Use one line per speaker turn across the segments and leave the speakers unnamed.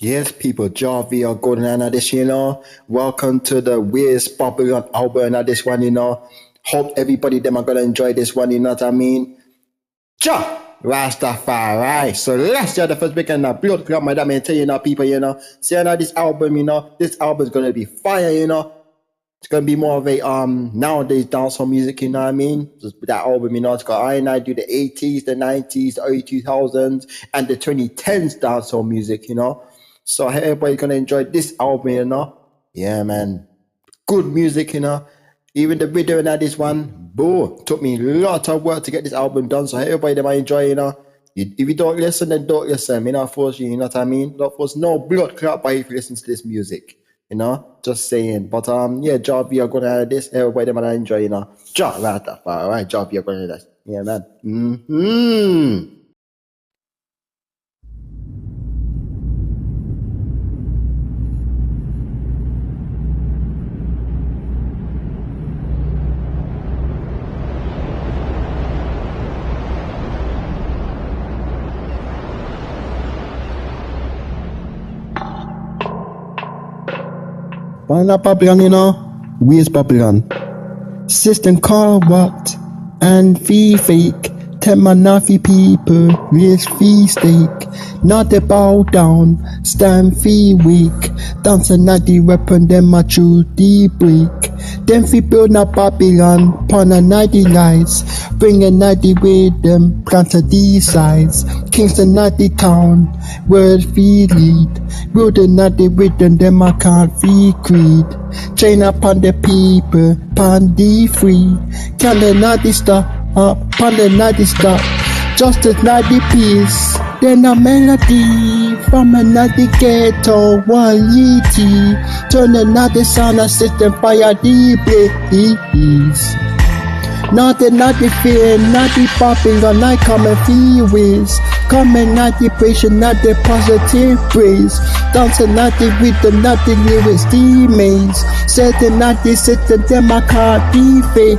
Yes, people, Jarvie are going on this, Welcome to the Wiz Popular album of this one. Hope everybody them are gonna enjoy this one, you know what I mean? Ja Rastafari. So let's get the first big and blood club, madam, and tell people, See this album, this album is gonna be fire. It's gonna be more of a nowadays dancehall music, you know what I mean? Just that album, it's got I do the 80s, the 90s, the early 2000s, and the 2010s dancehall music, So I hope everybody's gonna enjoy this album, Yeah, man. Good music, Even the video in this one, boo, took me a lot of work to get this album done. So I hope everybody that might enjoy, If you don't listen, then don't listen. Me not force you, you know what I mean? Not force no blood clot by if you listen to this music. Just saying. But yeah, job we are gonna have this. Everybody that might enjoy, Job right that far, alright, job we are gonna have this. Yeah, man.
Why not Babylon, Where's Babylon? System call what? And fee fake. Tell my naffy people, raise fee stake. Not a bow down, stand fee weak. Dance not the weapon, then my true deep break. Then fi build up Babylon, pon a 90 lights. Bring a 90 with them, plant a D sides. Kingston 90 town, word fee lead. Build a 90 with them, then I can't fee creed. Chain upon the people, pon the free. Can the 90 stop? Upon the 90 stop, justice 90 peace. Then a melody from another ghetto, one yeti. Turn another sound system fire the blaze. Not the fear, not the popping, or not common feelings. Coming not the pressure, not the positive praise. Dancing not the rhythm, not the lyrics, demons. Setting not the system, them I can't defeat.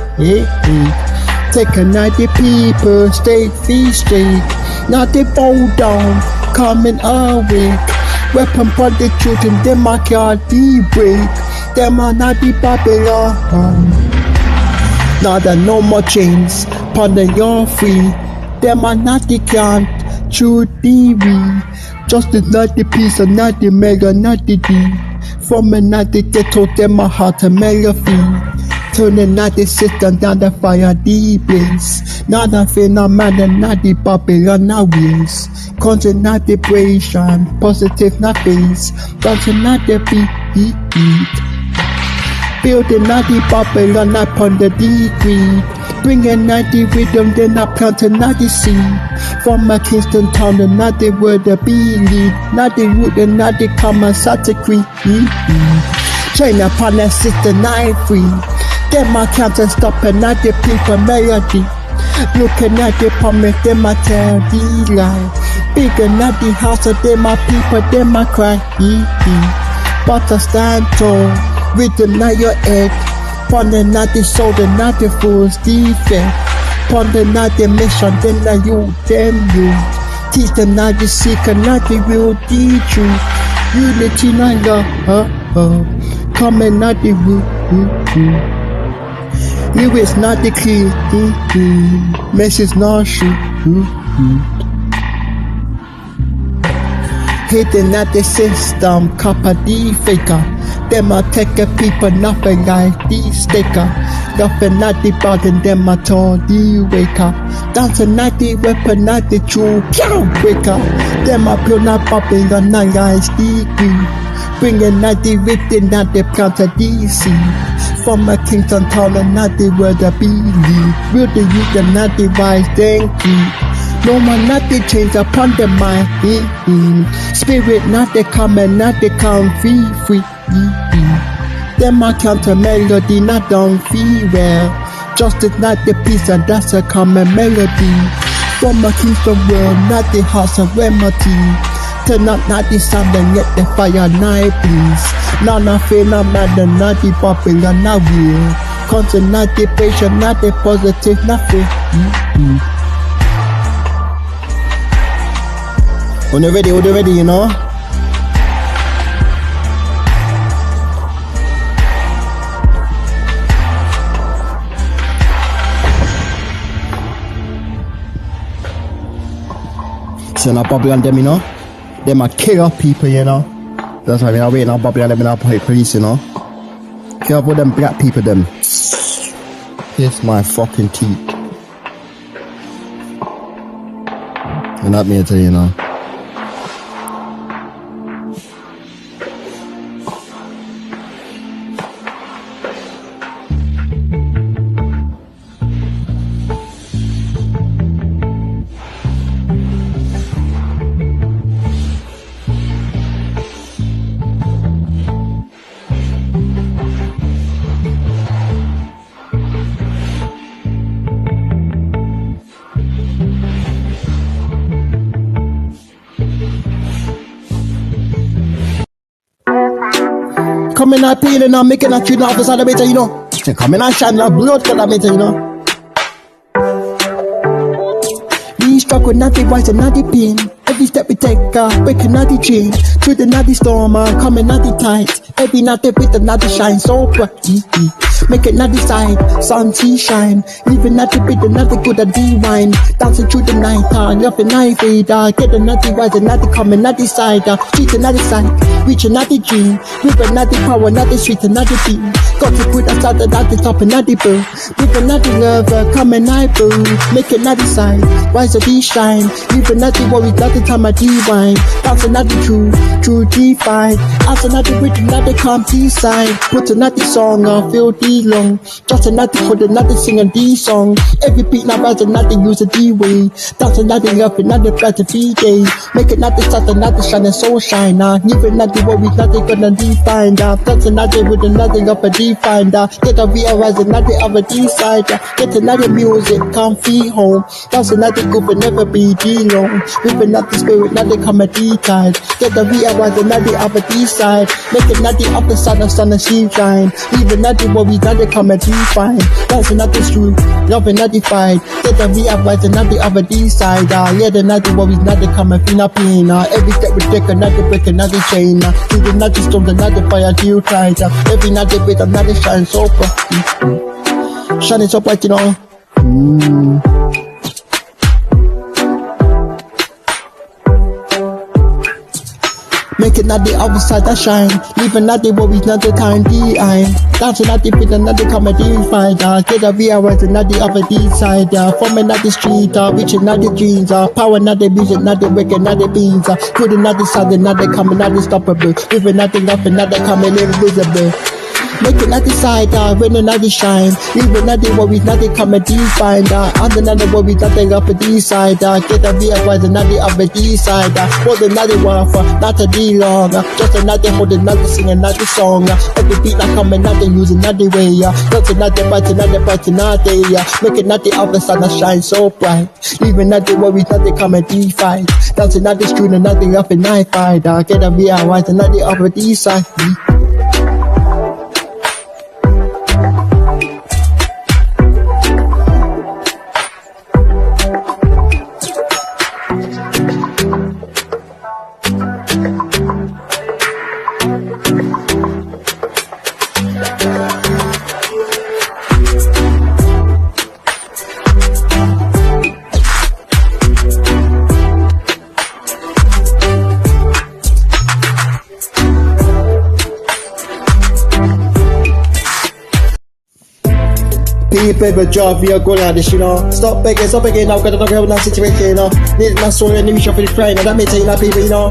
Take a 90 people, stay fee straight. Not the bow down, coming awake. Weapon for the children, them I can't break. Them are not the Babylon. Not the no more chains, pardon you're free. Them are not the can't, true TV. Just the 90 piece, and not the mega, not the D. From a 90 ghetto, them my heart a melody. Turning not the system down the fire the blaze. Not a phenomenon, not the Babylon now wheels. Content not the vibration, positive not face. Dancing not the beat. Building not the Babylon upon the degree. Bringing not the rhythm, then I planting not the seed. From my Kingston town, and not the word the be lead. Not the root and not the common satisfy. Chain upon the system, night free. Them I can't stop and not the people melody. Looking at the promise, them I tell the lie. Bigger not the house of them my people, them I cry. But I stand tall, with them not your head. Ponder not the soldier, not the fool's defense. Ponder not the mission, then not you, them you. Teach them not the seeker, not the real, the truth. Unity not love, coming not the root. Lyrics not the key, message not shoot. Hating at the system, copper the faker. Them I take a people, nothing like the sticker. Nothing not the bargain, them I told the waker. Dancing not the weapon, not the true cow breaker. Them I pure not popping, not guys the green. Bringing not the written, not the plant of DC. From a Kingston town and not the word I believe. Will the youth and not the wise, thank you. No man not the change upon the mind. Spirit not the common, not the count free. Them I counter melody, not down feel well. Justice not the peace and that's a common melody. From a Kingston world, not the house of remedy. Turn up not the sound and yet the fire night please. None of phenomenon, not the popular, not real. Constant, not the patient, not the positive, nothing. When you're ready, and I Babylon them, you know. Them a killer people, you know. That's why I wait now Babylon them in our police, you know. Care for them black people them. Here's my fucking teeth. And that me tell you now. Coming out pain and I'm making a tune off the side of it, you know. Coming out shining a blood for that meter, you know. We struck with nothing wise and nothing pain. Every step we take, breaking out the chain. Through the night storm, coming out the tight. Every night they with another shine so bright. Make it not decide, sun see shine. Living not to be another good at D-wine. Dancing through the night, nothing night fade. Get another rise, another coming, not decide. Street another side, reach another dream. With another power, another street, another beam. Got to put us out another top, another bill. With another love, coming night boo. Make it not decide, rise of D shine. Live another worry, another time I D-wine. Dance another true D-fight. Ask another with another come D-side. Put another song on, feel D-long. Just another put another sing a D-song. Every beat now rise another use a D-way. Dance another love, another better D-day. Make another start, another shine and soul shine. Leave another worry, nothing gonna define. Dance another with another up a D-find. Get a realize another other D-side. Get another music, come feel home. Dance another group and never be D-long. With another spirit, another come a D-tide. Get a realize another other D-side. Make another up the sun and sea shine. Leave another worry, another come a D-find. Dance another true, love another fight. Get a realize another other D-side. Let another worry, another come a feel pain. Every step we take another break, another chain. Leave another storm, another fire, deal tight. Every night they break, another shine so bright. Shining so bright, you know. Make it not the other side that shine. Leave another worries, not the time D-I. Dance another bit, another comedy fight. Get a realize another other D-side. From another street, reach another dreams. Power another music, another break, another beans. Put another side, another come, another stoppable. Leave another up, another coming invisible. Make it not decide, when another shine. Leave another worries, nothing come a D-find. Under another worries, nothing up a D-side. Get a realize another up a D-side. Hold another waffle, not a D-long. Just another hold another sing another song. Every beat not come another use another way. Just another bright, another day. Make it not the other sun that shine so bright. Leave another worries, nothing come a D-find. That's another stream, another up a night fight. Get a realize another up a D-side. People job, we are good at this, you know. Stop begging now, got to talk about that situation, you know. Need my soul and need for the crying, and that may tell you that, people, you know.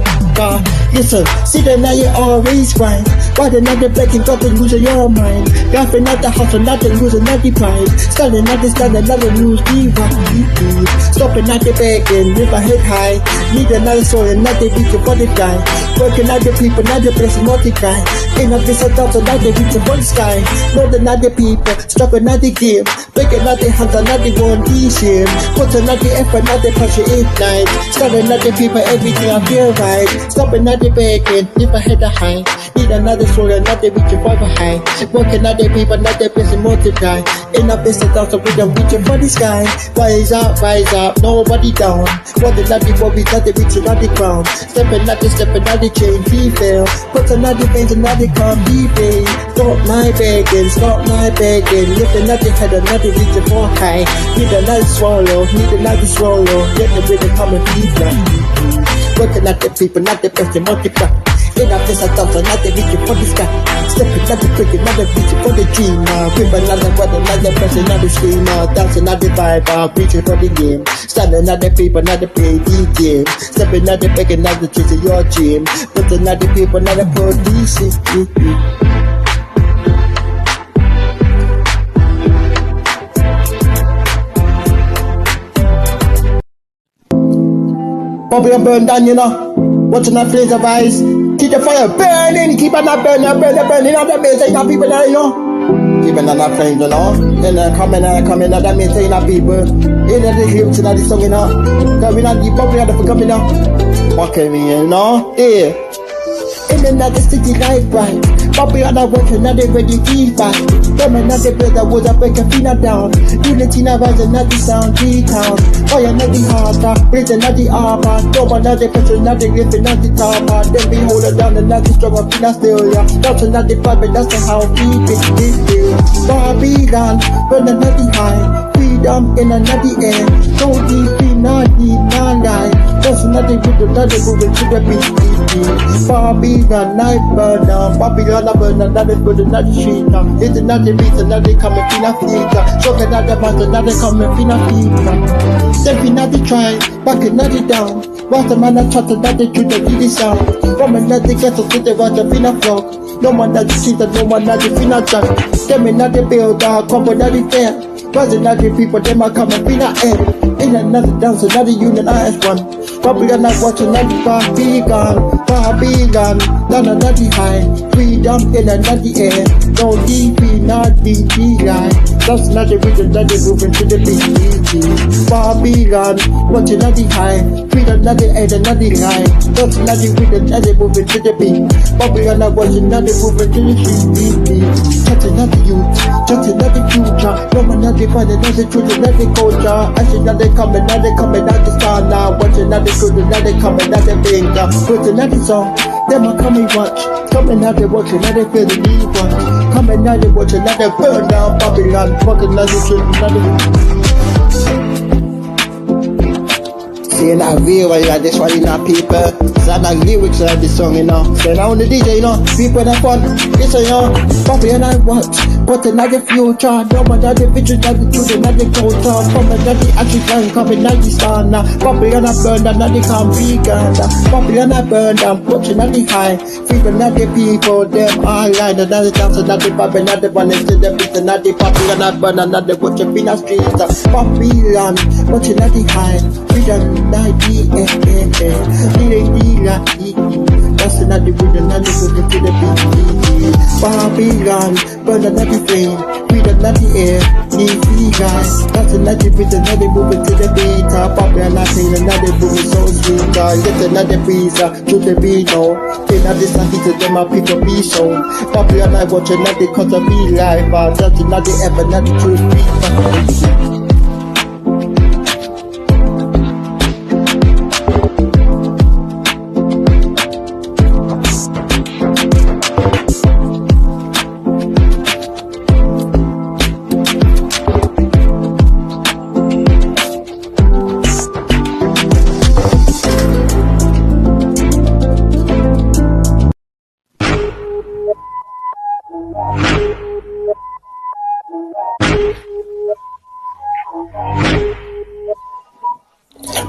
Listen, see the now you always fine. Why the not the begging, got to lose your mind. Laughing at the hustle, not the losing, not the pride. Standing at the stand, another lose divine. Stopping at the begging, with a head high. Need another soul and not the beat to butterfly. Working at the people, not the blessing multiply. Ain't up this adult, not the beat to the sky. Know the not the people, stop another game. Break another hands, another one D-shame. Put another effort, another pressure ignite. Start another people, everything I feel right. Stop another begging, leave a head high. Need another soul, another reach above high. Work another people, another blessing multiply. In a business house with them reaching for the sky. Rise up, nobody down. What the naughty what we got the reaching on the ground. Stepping at the chain, he fell. Put another veins, another come, he pay. Stop my begging. Lifting at the head, another reaching for high. Need another swallow. Get the rhythm coming, he fly. Working at the people, not the person, multiply. In a place of thoughts, another reaching for the sky. Stepping at the cricket, another reaching for the dream. Crib another weather, another person, another screamer. Dancing at the vibe, preaching for the game. Standing at the people, another play the game. Stepping at the bag, another chasing your dream. Putting at the people, another police. Bobby and burn down, you know. Watching that flames of eyes. Keep the fire burning. Keep on that burning. On that means ain't people there, you know. Keeping on that flames, you know. And coming, that means ain't that people. In the hills, in the song, you know. Coming on the Bobby and the coming out. Walking me, you know. Yeah. In another city life right. Bobby and I working, now they ready to fight. Them another brother was a break a fina down. Unity now was another sound, G-town. Oh, another harder, breathe another arbor. No another person, another lift, another topper. Then we hold it down, another stronger fina still, yeah. That's another problem, that's the how we feel. Bobby gone, burn another high. Freedom in another air. So deep, not lie. That's another good, another moving to the beat. Bobby got night burn down. Bobby got a burn another good, another sheet. It's another reason, another coming fina fika. Shock another month, another coming fina fika. Step another try, back another down. Watch the man that chat another to the really sound. From another ghetto to the water fina flock. No one that you see that no one that you fina jack. Them another build, come another fair. Was another people, them are coming fina air. In another dance, another union, IS1. Probably not watching another Bobby gone, down another high. Freedom in another air. No DP, not DP line. That's another reason, another moving to the beat. Bobby gone, watching another high. Freedom, another air, another line. That's another reason, another moving to the beat. Bobby gone, watching another moving to the street. Just another youth, just another future. No one another find another truth, another culture. I should another coming, out the star now. Watching another good, another coming, another finger. Put another song, them a coming watch. Coming out they watch, another feel the need watch. Coming out they watch, another burn down Babylon. Fucking another truth, another. Saying that real, I got this one, you know, people. So I'm like lyrics of this song, you know. So now on the DJ, you know, people that fun. Listen, you know, Bobby and I watch. But another future, no one other vision, another truth, another culture. From another African, coming out the star now. Bobby and I burn down, another can be gone. Bobby and I burn down, watching another high. Feed another people, them all line. Another dance, another Bobby, another one is to the beat, another Bobby and I burn, another watching Pina Street. Bobby land, watching another high. Freedom. That's another good, another good to the beat. Babylon, burn another flame, breathe another air, need guys. That's another bit, another moving to the beat. Babylon, another moving so sweet. Get another visa to the beat, no. Then I just like to them, my people be so. Babylon, I watch another cause of be life. That's another ever, another truth beat.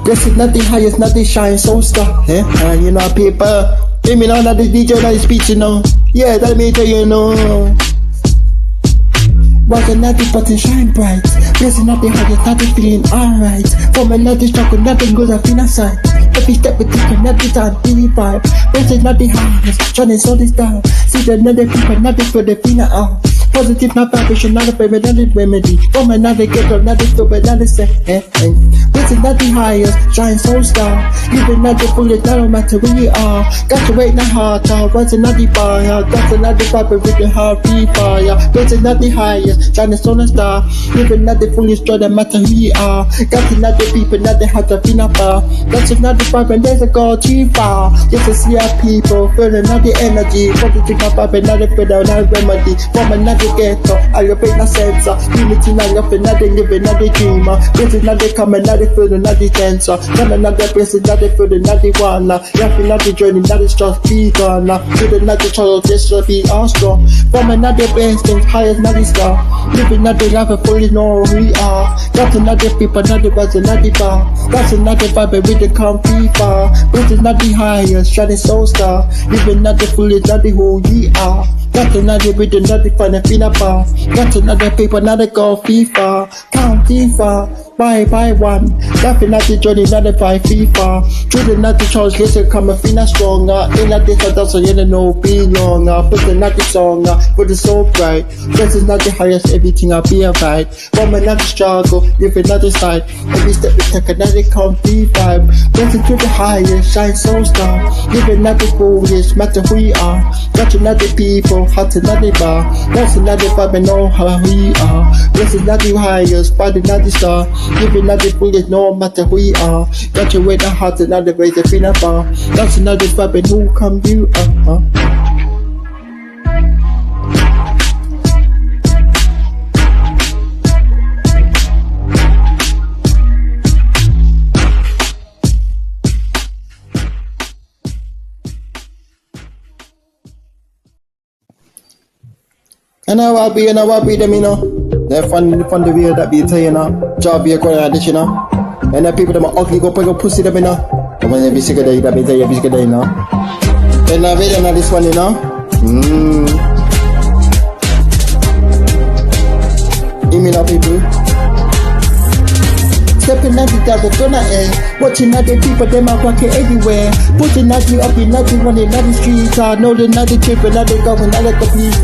This is nothing high, it's nothing shine, so stop, eh? And you know people, give me know that the DJ that is speech, you know. Yeah, that me tell you know. But nothing but it shine bright. This is nothing high, it's nothing feeling alright. From another struggle, nothing goes up in a sight. Every step we take, another time, really vibe. This is nothing high, it's shining so this down. See the another people, nothing for the fina out. Positive, not vibration, not a favorite, not a remedy. From another get another stupid, another say, This is not the highest, shine so star. Living at the fullest, no matter where you are. Got to wait the heart, rising at the fire. Got to not the vibe with the heart free fire. This is not the highest, shining so star. Living at the fullest, no matter who you are. Got to not the people, not the heart of enough bar. That's just not the vibe, and there's a go too far. Just to see our people feeling not the energy. Want to drink up, and not the feel, not the remedy. From another ghetto, I love it, not sensor. Unity, not nothing, not the living, not the dreamer. This is not the coming, not the feeling, not the dancer. Not the person, not the feeling, not the one. Nothing, not the journey, not the stress, be gone. Feeling not the child, just to be all strong. From another best things, high as not the star. Living not the life, and fully know who we are. Got another people, not the buzz, not the bar. That's another vibe, with the comfy far. This is not the highest, shining soul star. Living not the fully, not the who we are. Got another with another fun and feel bar. Got another paper, another go FIFA. Count FIFA, by one. Nothing not the journey, not the five FIFA. Children not the charge, listen, come and feel stronger. In like this, I don't you know, be longer. Put the not the song, put the soul bright. This is not the highest, everything I'll be alright. Woman not the struggle, living not the side. Every step we take another comfy vibe. Listen to the highest, shine so star. Living not the foolish, matter who you are. Got another people, hot another bar. That's another vibe and know how we are. This is not the highest, find another star. Living not the foolish, no matter who you are. Got your way the heart, another way to feel bar. That's another vibe and who come you are. And I will be them, you know. They're fun the way that be tell you know. Job be a corner this, you know. And the people that are ugly go put your pussy them, you know. And when every single day that be tell you every single day, you know. And I read on this one, you know. You mean now people? Stepping at the double gonna end. Watching other people, them are walking everywhere. Putting at the up, not the running, not the streets. I know they're not the tripping, not the going, not the police.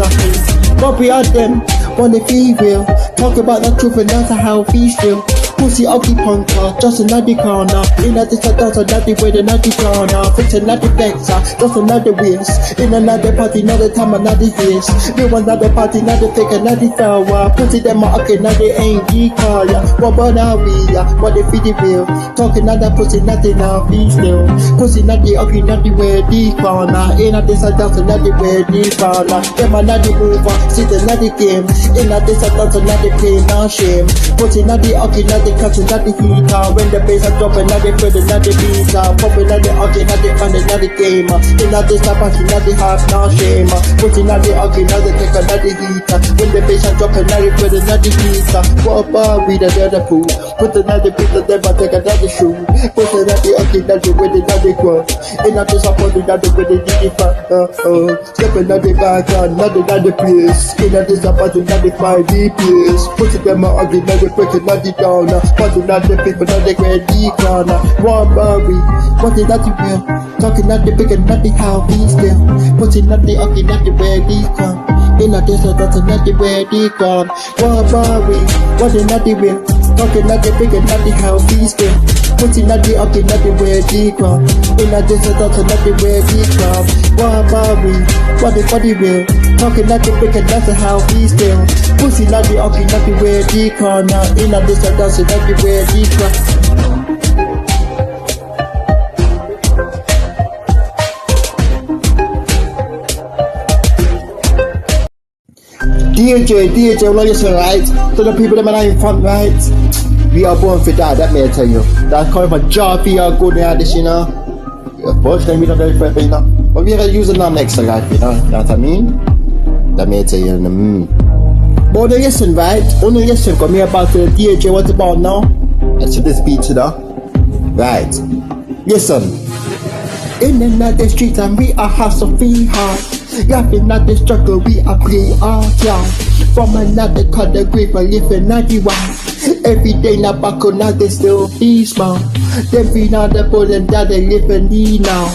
But we are them, when they feel real. Talk about the truth and that's how we feel. Pussy ugly punker, just another corner. In a this dance, another way, another corner. Fix another vexer, just another waste. In another party, another time, another years. We want another party, another fake, another flower. Pussy them are okay, now they ain't the color. What about now we are, what they feel the real. Talking another pussy, nothing now, be still. Pussy another ugly, another way, the corner. In a this dance, another way, the corner. Them another mover, see another game. In a this dance, another pain, no shame. Pussy another ugly, another cutting at the heater. When the bass are dropping, now they feel another beater. Popping at the ugly, now they find another gamer. In a this type of thing, now they have no shame. Putting at the ugly, now they take another heater. When the bass are dropping, now they feel another heater. What about we the other pool? Put another beat on them, I take another shoe. Put another ugly, now they with another cross. In a this supporting, now they with the DD. Stepping at the back, another place. In a this supporting, now they find the place. Putting them ugly, now they break another down. But not the people, not the great corner. One Barbie, what is that you feel? Talking not the big and not the how we still. Putting not the ugly, not the way we come. In a desert, that's not the way we come. One Barbie, what is not the real? Talking not the big and not the how we still. Putting not the ugly, not the way we come. In a desert, that's not the way we come. One Barbie, what is the real? Talking not the big and not the how we still. Pussy not the ugly, not the way we come. In a desert, that's not the way we come. DJ, well, listen, right? To the people that are in front, right? We are born for that may I tell you. That's coming from job, we are good at this, you know. First time we don't know if you know. But we are using them next life, you know what I mean? That may I tell you. But listen, right? Only listen, come here about the DJ, what's about now? Let's see this beat, you know? Right. Listen. In another street and we are house of free heart. Laughing at the struggle, we are play our job. From another category, but living 91. Every day, na back on now, they still be small. Then we know the boy and that they live in the now.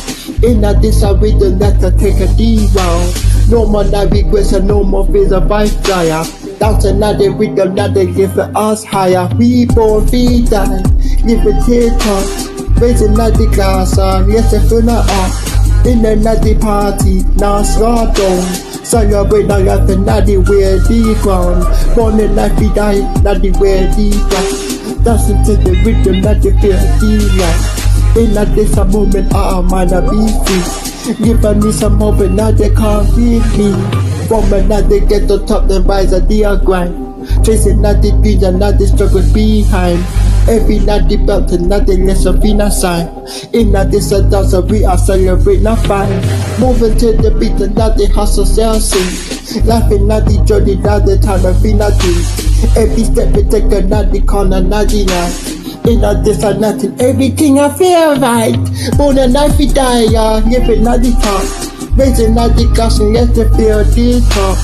In a this, I read the letter, take a D round. No more that regrets and no more fears of vice flyer. That's another rhythm that they give us higher. We born, we die, live a TikTok, raising another glass, yes, I feel not up. In another party, now slow down. Celebrate the life and not the way the ground. Born in life, we die, not the way the ground. That's into the rhythm, not the feel the life. In a this a moment, I might not be free. Give me some hope and now they can't beat me. From another get to top, then rise a dear grind. Chasing not the dreams and not the struggles behind. Every night the belt and nothing less of a sign. In a this a dance, we are celebrating a fine. Moving to the beat and not the hustle sell sing. Laughing at the journey, not the time of nothing. Every step we take another corner, not the night. In a this or nothing, everything I feel right. Born a knife we die, living at the top. Raising at the glass and let the feel the top.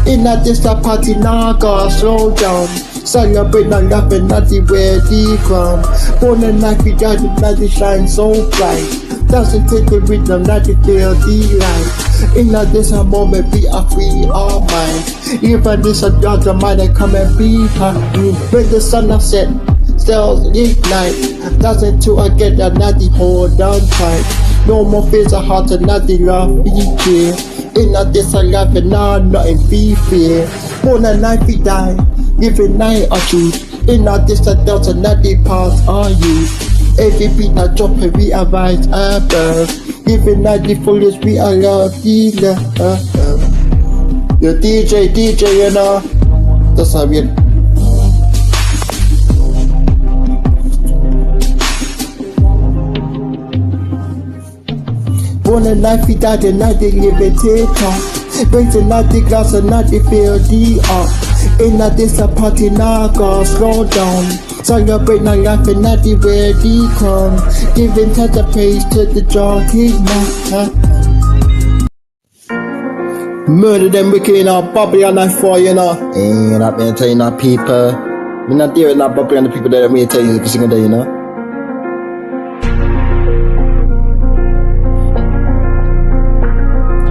In a this a party, now go slow down. Celebrate and laugh and not the way the ground. Born a knife we die, not the shine so bright. Doesn't take the rhythm, not the feel the light. In a this a moment, we are free our mind. Even this a judge of mine that come and be happy. When the sun has set, cells ignite. Doesn't to get another hold on tight. No more fears are hard to nothing love be clear. In a this a life and now nothing be fear. Born a night we die, living night or truth. In a this a doubt another part are you. Every beat I drop and we arise above. Living night the fullest we are love dealer. Your DJ, you know. That's how we born a knife, we died and not the liberator. Raising not the glass and not the feel the art. In a this a party, now go slow down. Celebrate my life and not the way the come. Giving touch of praise to the jockey master. Murder them wicked in our bubble on that for you know. Ain't up there telling our people. Me not there with that bubble on the people that me tell you every single day, you know.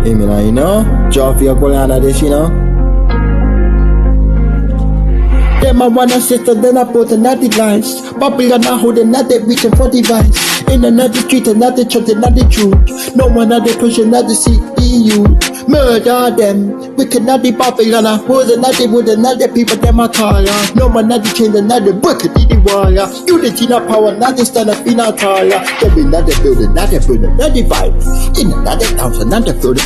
Hey, man, you know, job for your going on this, you know. Then my one sister, then I put another lines. Popular now holding another reaching for device. In another street, another church, another truth. No one other push another seek EU. Murder them. We cannot be popular. Who's another with another people, them I call. No one another change another book at the wall. Unity not power, another stand up in our car. There be another building, another vibe. In another house, another building,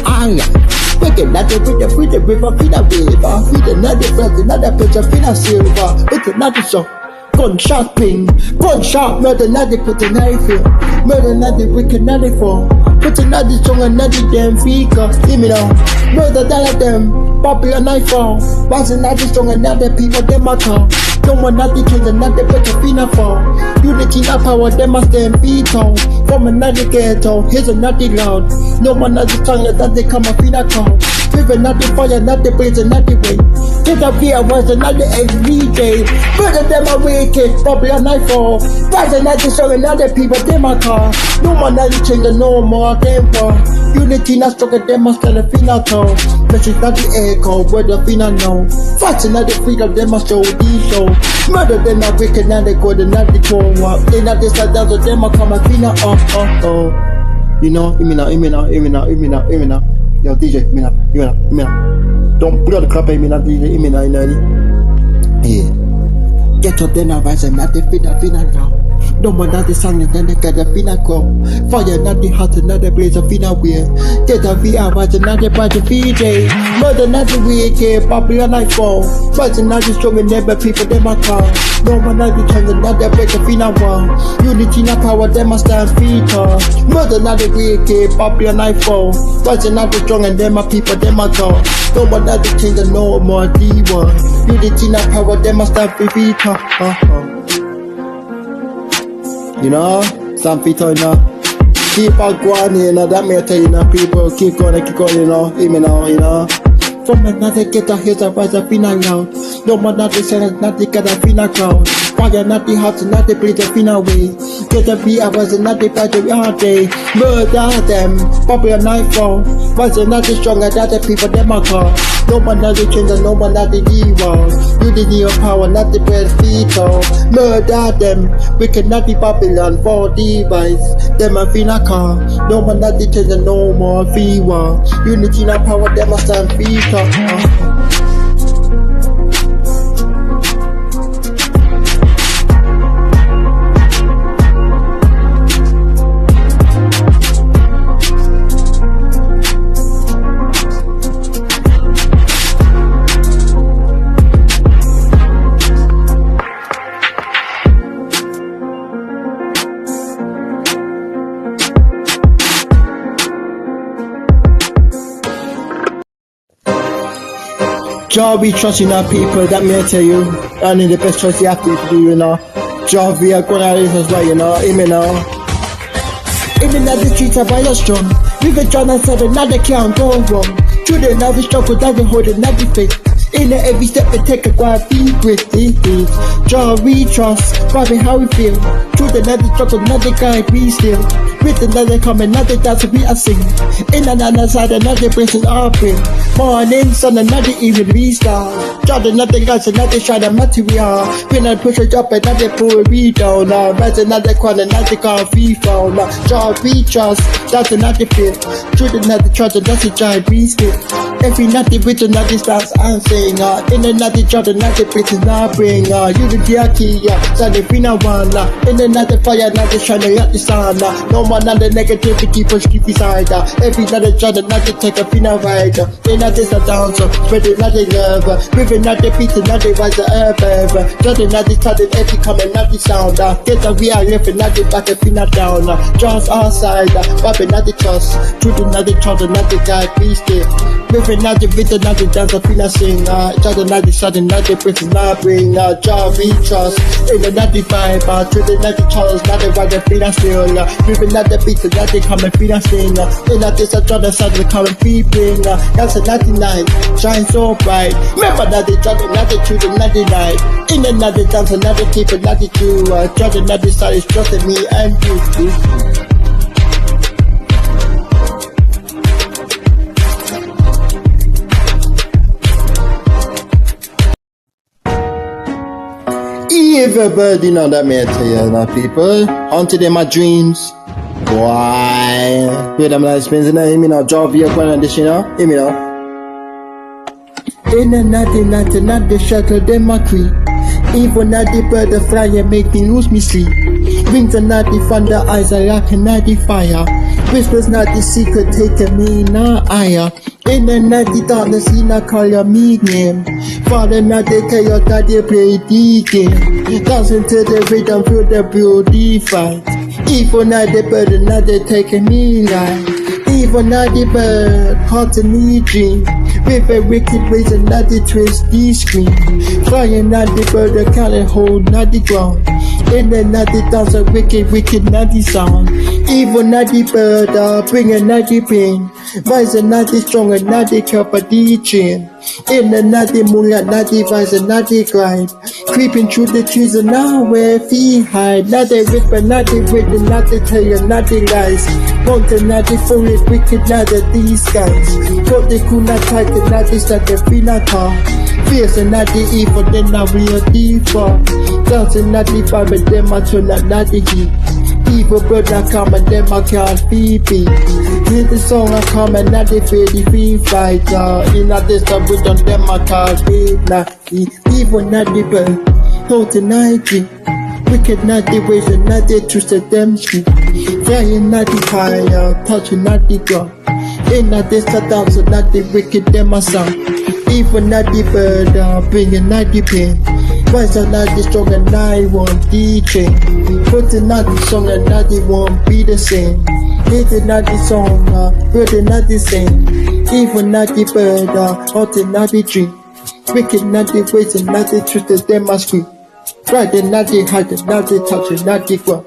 we can another with the free the river, feed a river. Feed another breath, another picture, feed a silver. With another song. Gunshot ping, gunshot murder, another put a knife in. Murder, another wicked, another fall. Put another song, another damn figure. Give me now. Murder, that of them. Popular knife fall. What's another song, another people, them I call. Don't want nothing change, another better finna fall. Unity not power, them must stand feet on. From another ghetto, here's another loud. No one other tongue, that they come a finna call. Live another fire, another blaze, another way. Take up here, was another every day. Murder them are wicked, popular knife fall. Rise another song, another people, them I call. No one other change, no more, them fall. Unity not stronger, them must stand a finna call. Message not the echo, where the finna know. Fight another freedom, them must show these show. Murder them are wicked, now they go to not the phone up. They not this like that, so them are come and finna You know, hear me now. Yo, DJ, hear me now. Don't put out the crap, hear me now, DJ, hear me now, yeah. Get up then, I rise and not the finna now. No more not the sun and then they get the finna come. Fire not the heart, another blaze of finna wear. Get a VR, watch another bunch of VJ. Murder not the wicked, popular night fall. Fight another strong and never people, them I call. No one not the change, another break of finna wall. Unity not power, them I stand feet on. Murder not the wicked, popular night fall. Fight another strong and them my people, them I call. No one not the change, no more D1. Unity not power, them I stand feet on. You know, some people, you know, keep on going, you know, that may tell you know, people keep going, you know, even now, you know. From another get a here's a rise, I feel loud. No one not the sentence, not the get a feel crowd. Fire not the heart, not the place to feel away. Get a beat, I was not the battery all day. Murder them, popular nightfall. Was not the stronger that the people them are called. No one not the change, no one not the evil. You the new power, not the breast veto. Murder them, we cannot be Babylon for device. Them a feel a car. No one not the change, no more fever. Unity not power, them a stand feature. Jah, we trust in our people, that may I tell you. And in the best choice you have to do, you know. Jah, we are going at this as well, you know. Amen now. Even at the streets of our strong. We can John and 7, now they can't go wrong. Children have a struggle, that we hold it, not the faith. In every step we take a quiet be with it. Jah, we trust, Bobby, how we feel. Children have the struggle, not the guide, we still. With another comment, another dance, we are sing. In another side, another blessing, our prayer. Morning, sun, another evening, we start. Jah, another guys, another shine, a material. When I push a job, another pull we down. Rise another corner, another car, we found. Jah, we trust, that's another fear. Children have the trust, that's a giant, we still. Every night, with another stars, I'm saying. In another job, another blessing, I bring. Unity, I key, Sunday, we not one. In another fire, another shine, at the sun. No one on the negativity push keep beside her. Every another child, another take a finna ride. They not this a dancer, spread another love. With another beat, another rise the ever. Just another sudden every come another sound. Get a we are left another back a finna down. Just our side, but another trust. Truth another child, another guy, please stay. With another beat, another dance, a finna sing. Just another sudden, another person, not bring. Just we trust. In another vibe, truth another child, another ride a finna still. With another beat that they come and feed us in. In that this a try to start to come and feed bring. That's a 99, shine so bright. Remember that they try to not the truth and not the night. In another dance, another keep it, not the true. Try to not decide it's just me and you. Everybody know that me tell you now, people. Haunted in my dreams. Why? Wait, I'm not spending it. Hear me now. Draw via corner this, you know. Hear me now. In the night, not the shuttle, then my creep. Even not the bird of fly and make me lose me sleep. Wings are not the thunder, eyes are like the fire. Whispers not the secret, taking me not higher. In the night, the darkness, he not call your me name. Father, not they tell your daddy play the game. Dancing to the rhythm, feel the beauty fight. Even not the bird, not they taking me life. Even not the bird, hot and me dream. With a wicked reason, not the twist, the screen. Flying not the bird, the can't hold, not the ground. In the night, the dance, a wicked, not the sound. Even not the bird, bringing not the pain. Rising not the stronger, not the cup of the chain. In the night, the moonlight, not the visor, not the grind. Creeping through the trees and now where feet hide. Not the whisper, not the written, not the tale, not the lies. Mountain, not the foolish, wicked, not the these guys. Got the cool, not tight, not the stuck, the feel not car. Fierce and not the evil, then now we are deeper. Dancing not the fire, but then my turn not the heat. People bird not come and them I can't feel beat. Hear the song I come and not the feel the free fighter. In a this time we done them I can't feel not the evil not the bird. Total night wicked not the ways and not the truth of them street. Flying not the fire, touching not the ground. In a this time so not the wicked them I sound. Evil not the bird, bringing not the pain. Rise are not the strong and I won't the chain. Putting not the song and not the won't be the same. Hating not the song, burden not the same. Even not the bird, hot not the dream. Wicked not the ways and not the truth of them I scream. Friday not the height and not the touch and not the ground.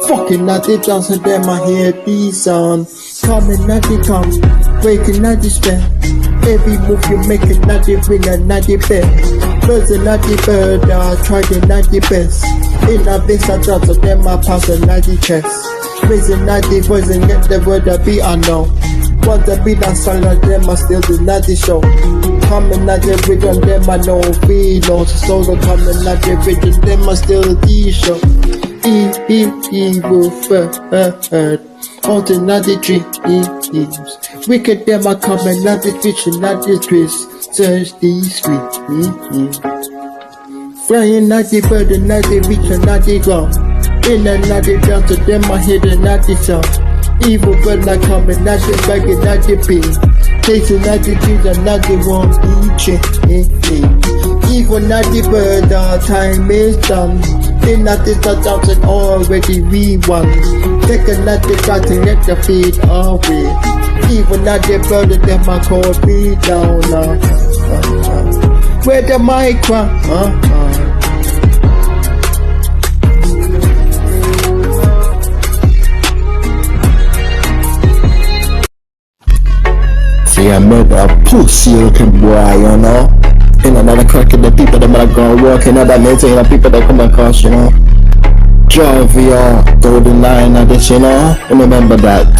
Fucking not the dance and them I hear the sound. Coming not the come, breaking not the strength. Every move you make it not the ring and not the best. Birds and not the bird, try the not the best. In a base I drop to them I pass a not the chest. Raising not the voice and get the word to be unknown. Want to be that song like them I still do not the show. Coming at the rhythm them I know feel no. So the coming at the rhythm them I still the show. Evil bird. Haunting not the dreams. Wicked them are coming not the vision, not the twist. Search these streets. Flying not the bird and not the reach and not the ground. In and not the down to them I hidden not the sound. Evil bird not coming, not the bag and not the beat. Chasing not the trees and not the one eating. Evil not the bird, our time is done. In not the touchdowns and already we won. Take another shot and let the feet away. Evil not the bird and them I call me down. Where the mic
See, I made a pussy looking boy, you know. In another crack at the people that might go working at that meeting, the people that come across, you know. Jovial, golden line at this, you know. And remember that.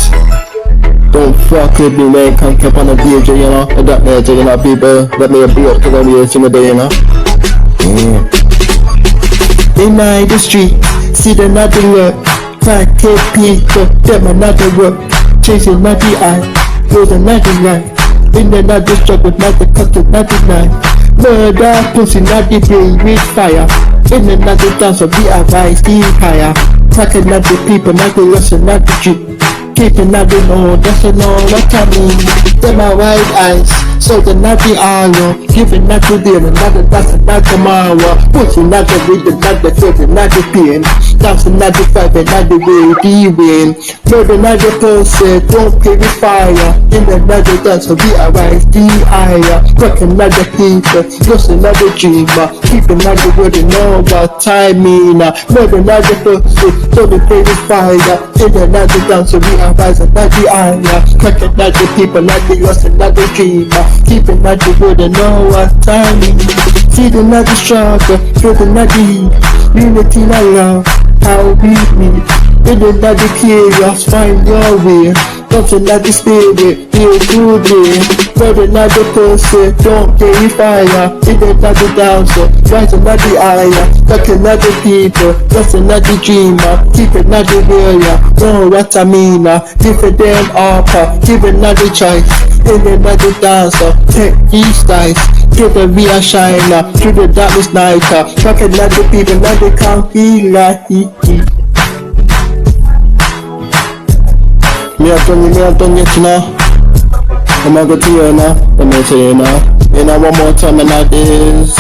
Don't fuck with me, man. Can't keep on the DJ, you know. And that meeting, you know, people. Let me be up to the years in the day, you know. In the street, see the nothing work. Can't take people, them another work. Chasing not the eye, those are nothing right. In the not the struggle, not the cut, not the line. Murder, pussy, not the brain with fire. In the not the dance of the advice, the higher. Cracking not the people, not the lesson, not the Jew. Keeping not the no, that's a no, what I mean. Them are white eyes, so the not the hour. Giving not the deal, not the that's not tomorrow. Pussy, not the rhythm, not the feeling, not the pain. Dancing not the fight, not the way the win. Murder not the person, don't play with fire. In the not the dance of the advice, the higher. Cracking not the people, just another dreamer. Keeping not the word and know what time mean. Murder not the person, don't play with fire. In the not the dance of the advice, not the higher. Cracking not the people, not the lost, not the dreamer. Keeping not the word and know what time mean. See the not the struggle, feel the not the heat. Unity not love, how we meet. In the not the chaos, find your way. Something like the spirit, feel good. Murder not the person, don't carry fire. In the not the dancer, rising not the higher. Talking not the people, just not the dreamer. Keeping not the warrior, know what I mean. Different than offer, giving not the choice. In the not the dancer, take these dice. To the real shiner, to the darkness nighter. Talking not the people, not the can't feel like Me I done yet, you know. I'm gonna go to you now. Let me tell you now. You know, one more time and like this.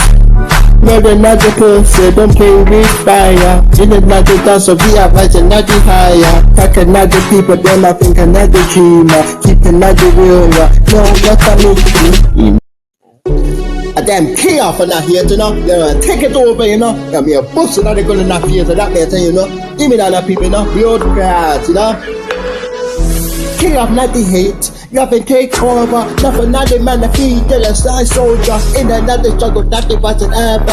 Murder not the person, don't play with fire. In the not the dance of the advice and not the higher. Cracking not the people, them I think not the dreamer. Keeping not the real, know what I mean. A damn chaos for not here, you know. Take it over, you know. Got me a boost and they're gonna not here, so that better, you know. Give me that people, you know. Build grass, you know. King of not the hate, nothing take over, nothing not the man that feed the side soldier. In another struggle, not the button ever.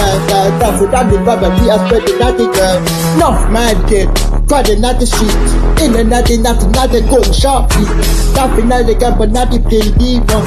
Nothing not the rubber, we are spreading not the girl. No man kid, crying not the street. In another nothing, not the going sharp feet. Nothing not the gun, but not the play diva.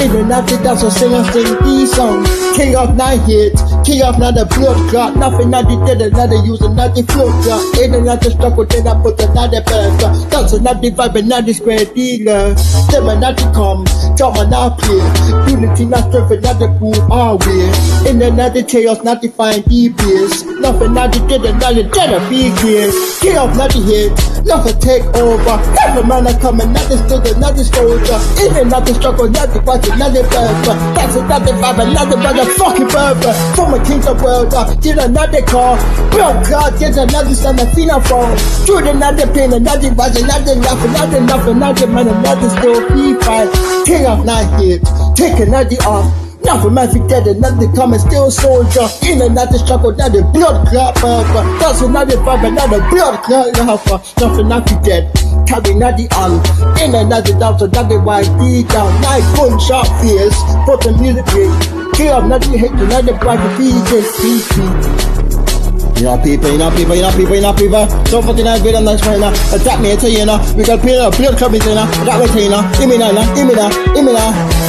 In another dance, so sing these songs. King of not hit, king of not the blood clot. Nothing not the dead, another using not the float clot. In another struggle, then I put another burger. Dancing not the vibe, and not the square dealer. Them and not the come, drama not play. Unity not strength, not the pool our way. In another chaos, not the fine DBS. Nothing not the dead, not the dead of big years. Chaos not the hit, nothing take over. Every man I come and not the struggle, not the soldier. In another struggle, not the budget, not the burger. That's not the vibe, not the motherfucking burger. From a king's of world, did another call. Bro, God, there's another son of Fina phone. Through another pain, another budget, another nothing, another nothing, another man, another still be fine. King of not hit, take another off.
Now for man fi dead and nothing coming still soldier. In and out the struggle, now the blood clot purple. That's another vibe, now the blood clot lava. Nothing not fi dead, carry not the on. In and out the down, so that the white D down. Nice gunshot fears, put the music in. Kill up, not the hate, not the bright DJ. You know people. So fucking ass bit on that right now. Attack me, I tell you now. We got pay up, blood club is in now. That way, you know. Give me now.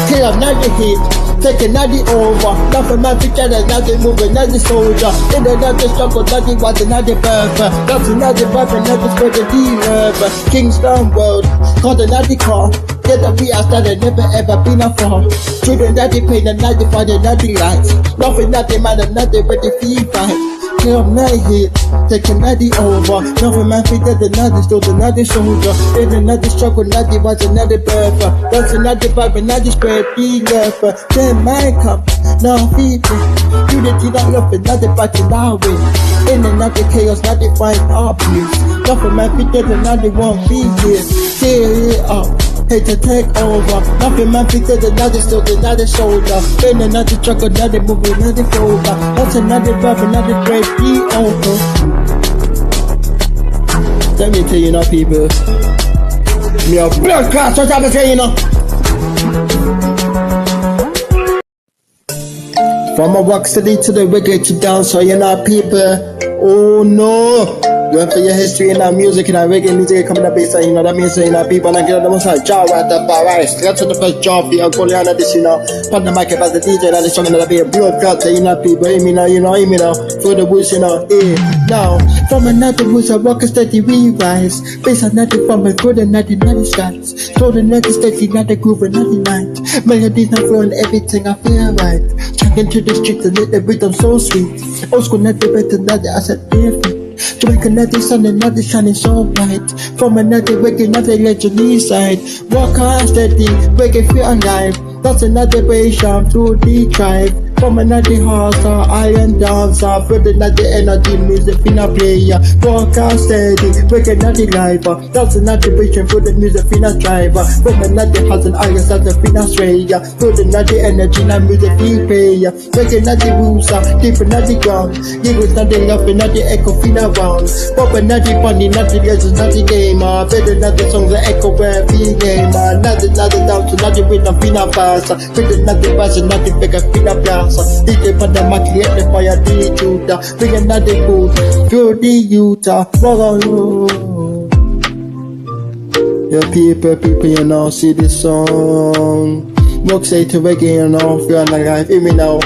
Kill up, not the heat. Taking not the over. Not for my picture, not the moving, not the soldier. In the not the struggle, not the water, not the purple. That's not the weapon, not the spread the D-herb. Kingston World, call the not the car. Get the we are started, never ever been a fall. Children that they pain and not the father, not the lights. Nothing, not the man, not the ready feel fight. Kill up night hit, taking not the over. Nothing man fit that another still another soldier. In another struggle, not the was another burger. That's another vibe, another spread, be left. Then my cup, now people. Unity not love, another party now way. In another chaos, not the fight up please. Nothing man fit that another one be here. Tear it up. Hate to take over. Nothing man fit that another still another shoulder. In another truck, another movie, another folder. That's another vibe, another great be over. Let me tell you now, people. Me a blood class, what I'm saying, you know. From a rock city to the reggae to dance, so you know, people. Oh no. Going for your history and our music and our reggae music coming up based on, you know, that means, you know, people and get on the most high jaw right up, alright. Straight to the first job, the Alcoholiana, this, you know, put the mic as the DJ, and the song, and that'll be a blood cut, you know, people, hear me now, for the woods, you know, now, from another woods, I rock a steady re-rise, based on nothing from a good and nothing, nothing starts, so the nothing steady, not the groove, and nothing night, melodies not flowing, everything I feel right, tracking to the streets and let the rhythm so sweet, old school, nothing better, nothing, I said different. To make another sun, another shining so bright. From another reggae, another legendary side. Walk hard steady, reggae feel alive. That's another vibration through the tribe. From another horse, iron dancer. Feel another energy, music in a player. Walk hard steady, reggae another life. That's another vibration for the music in a tribe. From another house and iron, that's a fin Australia. Feel another energy, now music in player. Reggae another roots, deep another ground. Give us another love, another echo, fin around. Pop another funny, another legends, another gamer. Better another songs that echo where we gamer. Another down to another rhythm, fin a pass. With another version, another figure, fin a blast. DJ for the market, let the fire DJ shooter. Bring another food, through the Utah. Yeah, people, you know, see this song. Walk say to reggae, you know, feel alive, hear me now.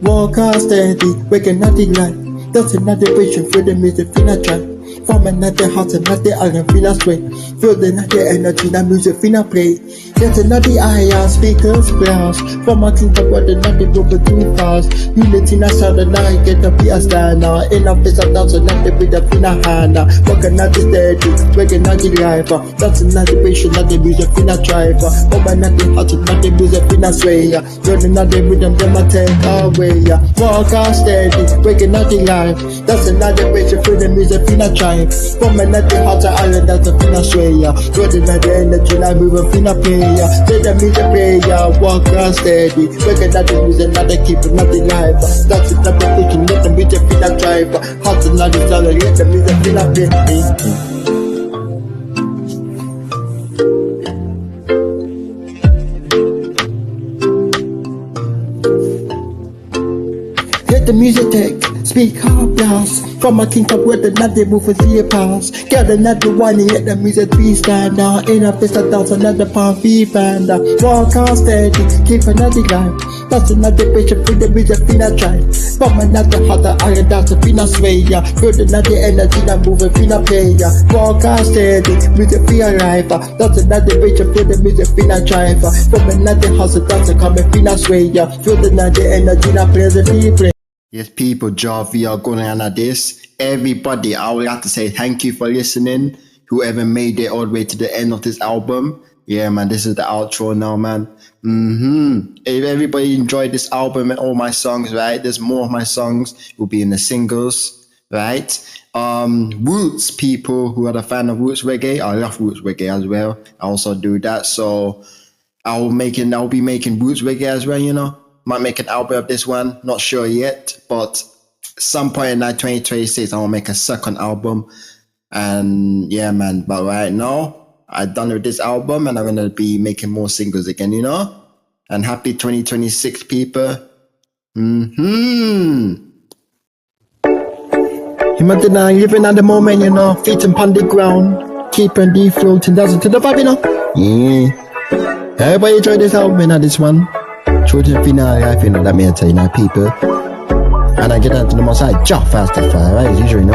Walk out steady, wake another life. That's another vision for the music, feel a track. From another house, another island, feel a sway. Feel the another energy, that music, feel a play. There's another iron, speakers, blast. From a king of what another moving too fast. Unity, not sound, and I get to be a star now. In a face of dance, another with a pin a hand. Walk another steady, wake another life. That's another vision, another music, feel a drive. From another house, another music, feel a sway. Feel another rhythm, them a take away. Walk out steady, wake another life. That's another vision for the music, feel a drive. From another house, island, that's a fin Australia. Feel another energy, now moving fin a player. Let the music player, walk out steady. Wake another music, another keep another life. That's another vision, let the music fin a drive. Hot another sound, let the music fin a play. The music take, speak hard blast. From a king top with another move for 3 pounds. Get another one and let the music be stand out. In a fist of dance, another pound fee band. Walk out steady, keep another life. That's another picture for the music in a drive. From another hotter iron dance to fin a sway. Feel another energy that moving fin a play. Walk out steady, music feel alive. That's another picture for the music in a drive. From another house dance to come and fin a sway. Feel another energy that plays a replay. Yes, people, Javi are going on at this. Everybody, I would like to say thank you for listening. Whoever made it all the way to the end of this album. Yeah, man, this is the outro now, man. If everybody enjoyed this album and all my songs, right? There's more of my songs will be in the singles, right? Roots people who are a fan of Roots Reggae. I love Roots Reggae as well. I also do that. So I'll be making Roots Reggae as well, you know.
Might make an album of this one. Not sure yet, but some point in 2026, I will make a second album. And yeah, man. But right now, I'm done with this album, and I'm gonna be making more singles again. And happy 2026, people.
Imagine I living at the moment, feet upon the ground, keeping the floating, dancing to the vibe, Yeah. Everybody enjoy this album, this one. True to the finale, I feel that me tell you, people. And I get out to the most side, jump fast and far, right? As usual,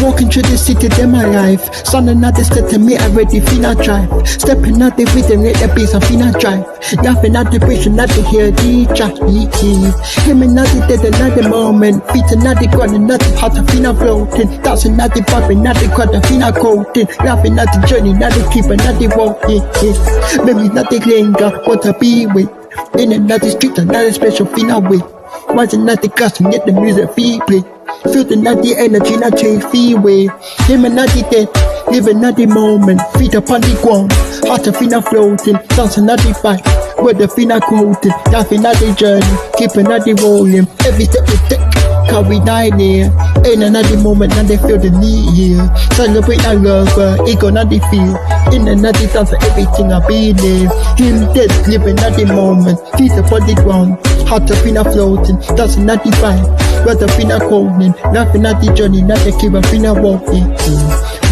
Walking through the city, then my life. Sun another step to me, I ready, feel I drive. Stepping out the rhythm, let the bass, I feel I drive. Laughing at the bridge, not to hear the track, Him another dead, another moment. Feet another ground, another heart, I feel I floating. Dancing another bumping, another crowd, I feel I coating. Laughing at the journey, another keep, another walking. Maybe nothing linger, what to be with. In another street, another special feel I with. Watching another custom, get the music feel play. Feel the nutty energy, not change freeway. Him and nutty dead, live another moment. Feet upon the ground, heart of finna floating. Dance another fight, where the finna quoting. Laughing at the journey, keep another rolling. Every step we take, carry nine near. In another moment, now they feel the need here. Celebrate our love, ego not the feel. In another dance, everything I be there. Him dead, live another moment. Feet upon the ground, heart of finna floating. Dance another fight. Where the finna calling, laughing at the journey, not the keep a finna walking.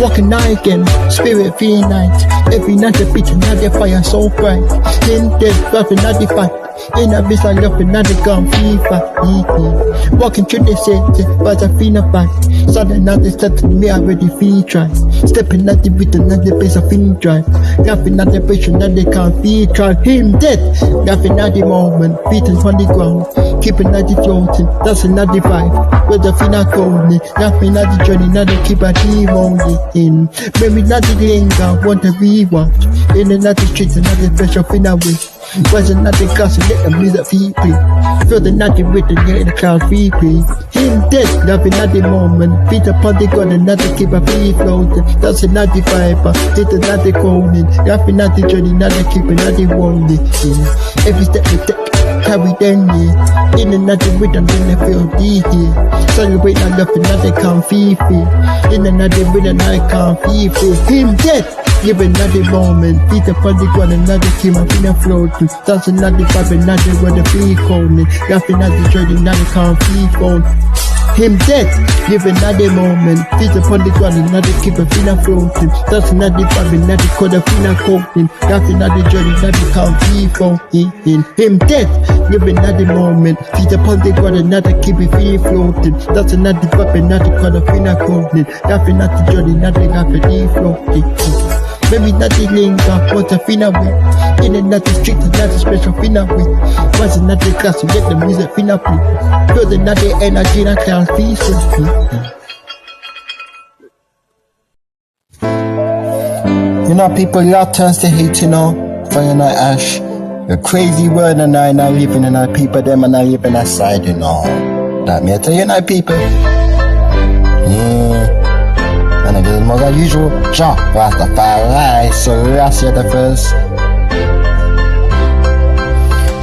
Walking night again, spirit feeling night. Every night the beat, not the fire so bright. In dead, laughing at the fight. In a beast, I laughing at the gun, FIFA. Walking through the city, but I feel a fight. Suddenly now they start to me, I already feel try. Stepping at the beat, not the bass, I feel drive. Laughing at the patient, not they can't feel try. Him dead, laughing at the moment, feet on the ground. Keeping at the floating, that's another vibe. Where the finna calling, laughing at the journey, now they keep a team only in. Maybe not the linger, want to rewatch. In another street, another special finna wish. Wasn't nothing castle, let the music feel play. Feel the nothing with the get the crowd feel play. Him dead, laughing at the moment. Feet upon the ground, another keep a feel floating. That's another vibe, hit another calling. Laughing at the journey, another keep another warning. Every step we take, carry them here. In another rhythm, then they feel deep here. Celebrate and love another can't feel. In another rhythm, I can't feel. Him dead, give another moment. Feet upon the ground, another keep my feet floating. That's another vibe, another where the feel calling. Laughing at the journey, another can't feel. Him dead, give another moment. Feet upon the ground, another keep a finna floating. That's another vibe, another call a finna coating. Laughing at the journey, another can't feel. Him dead, give another moment. Feet upon the ground, another keep a finna floating. That's another vibe, another call a finna coating. Laughing at the journey, another can't floating. Maybe nothing linger, what a finna way. In another street, another special finna way. Once another class, to get the music finna play. Feel another energy, I can't feel people, lot turns to hate, Fire night ash. A crazy word, and I not living in our people, them and I living aside, That me I tell you, people. Yeah. And again, more than usual, Jah Rastafari, so last year the first.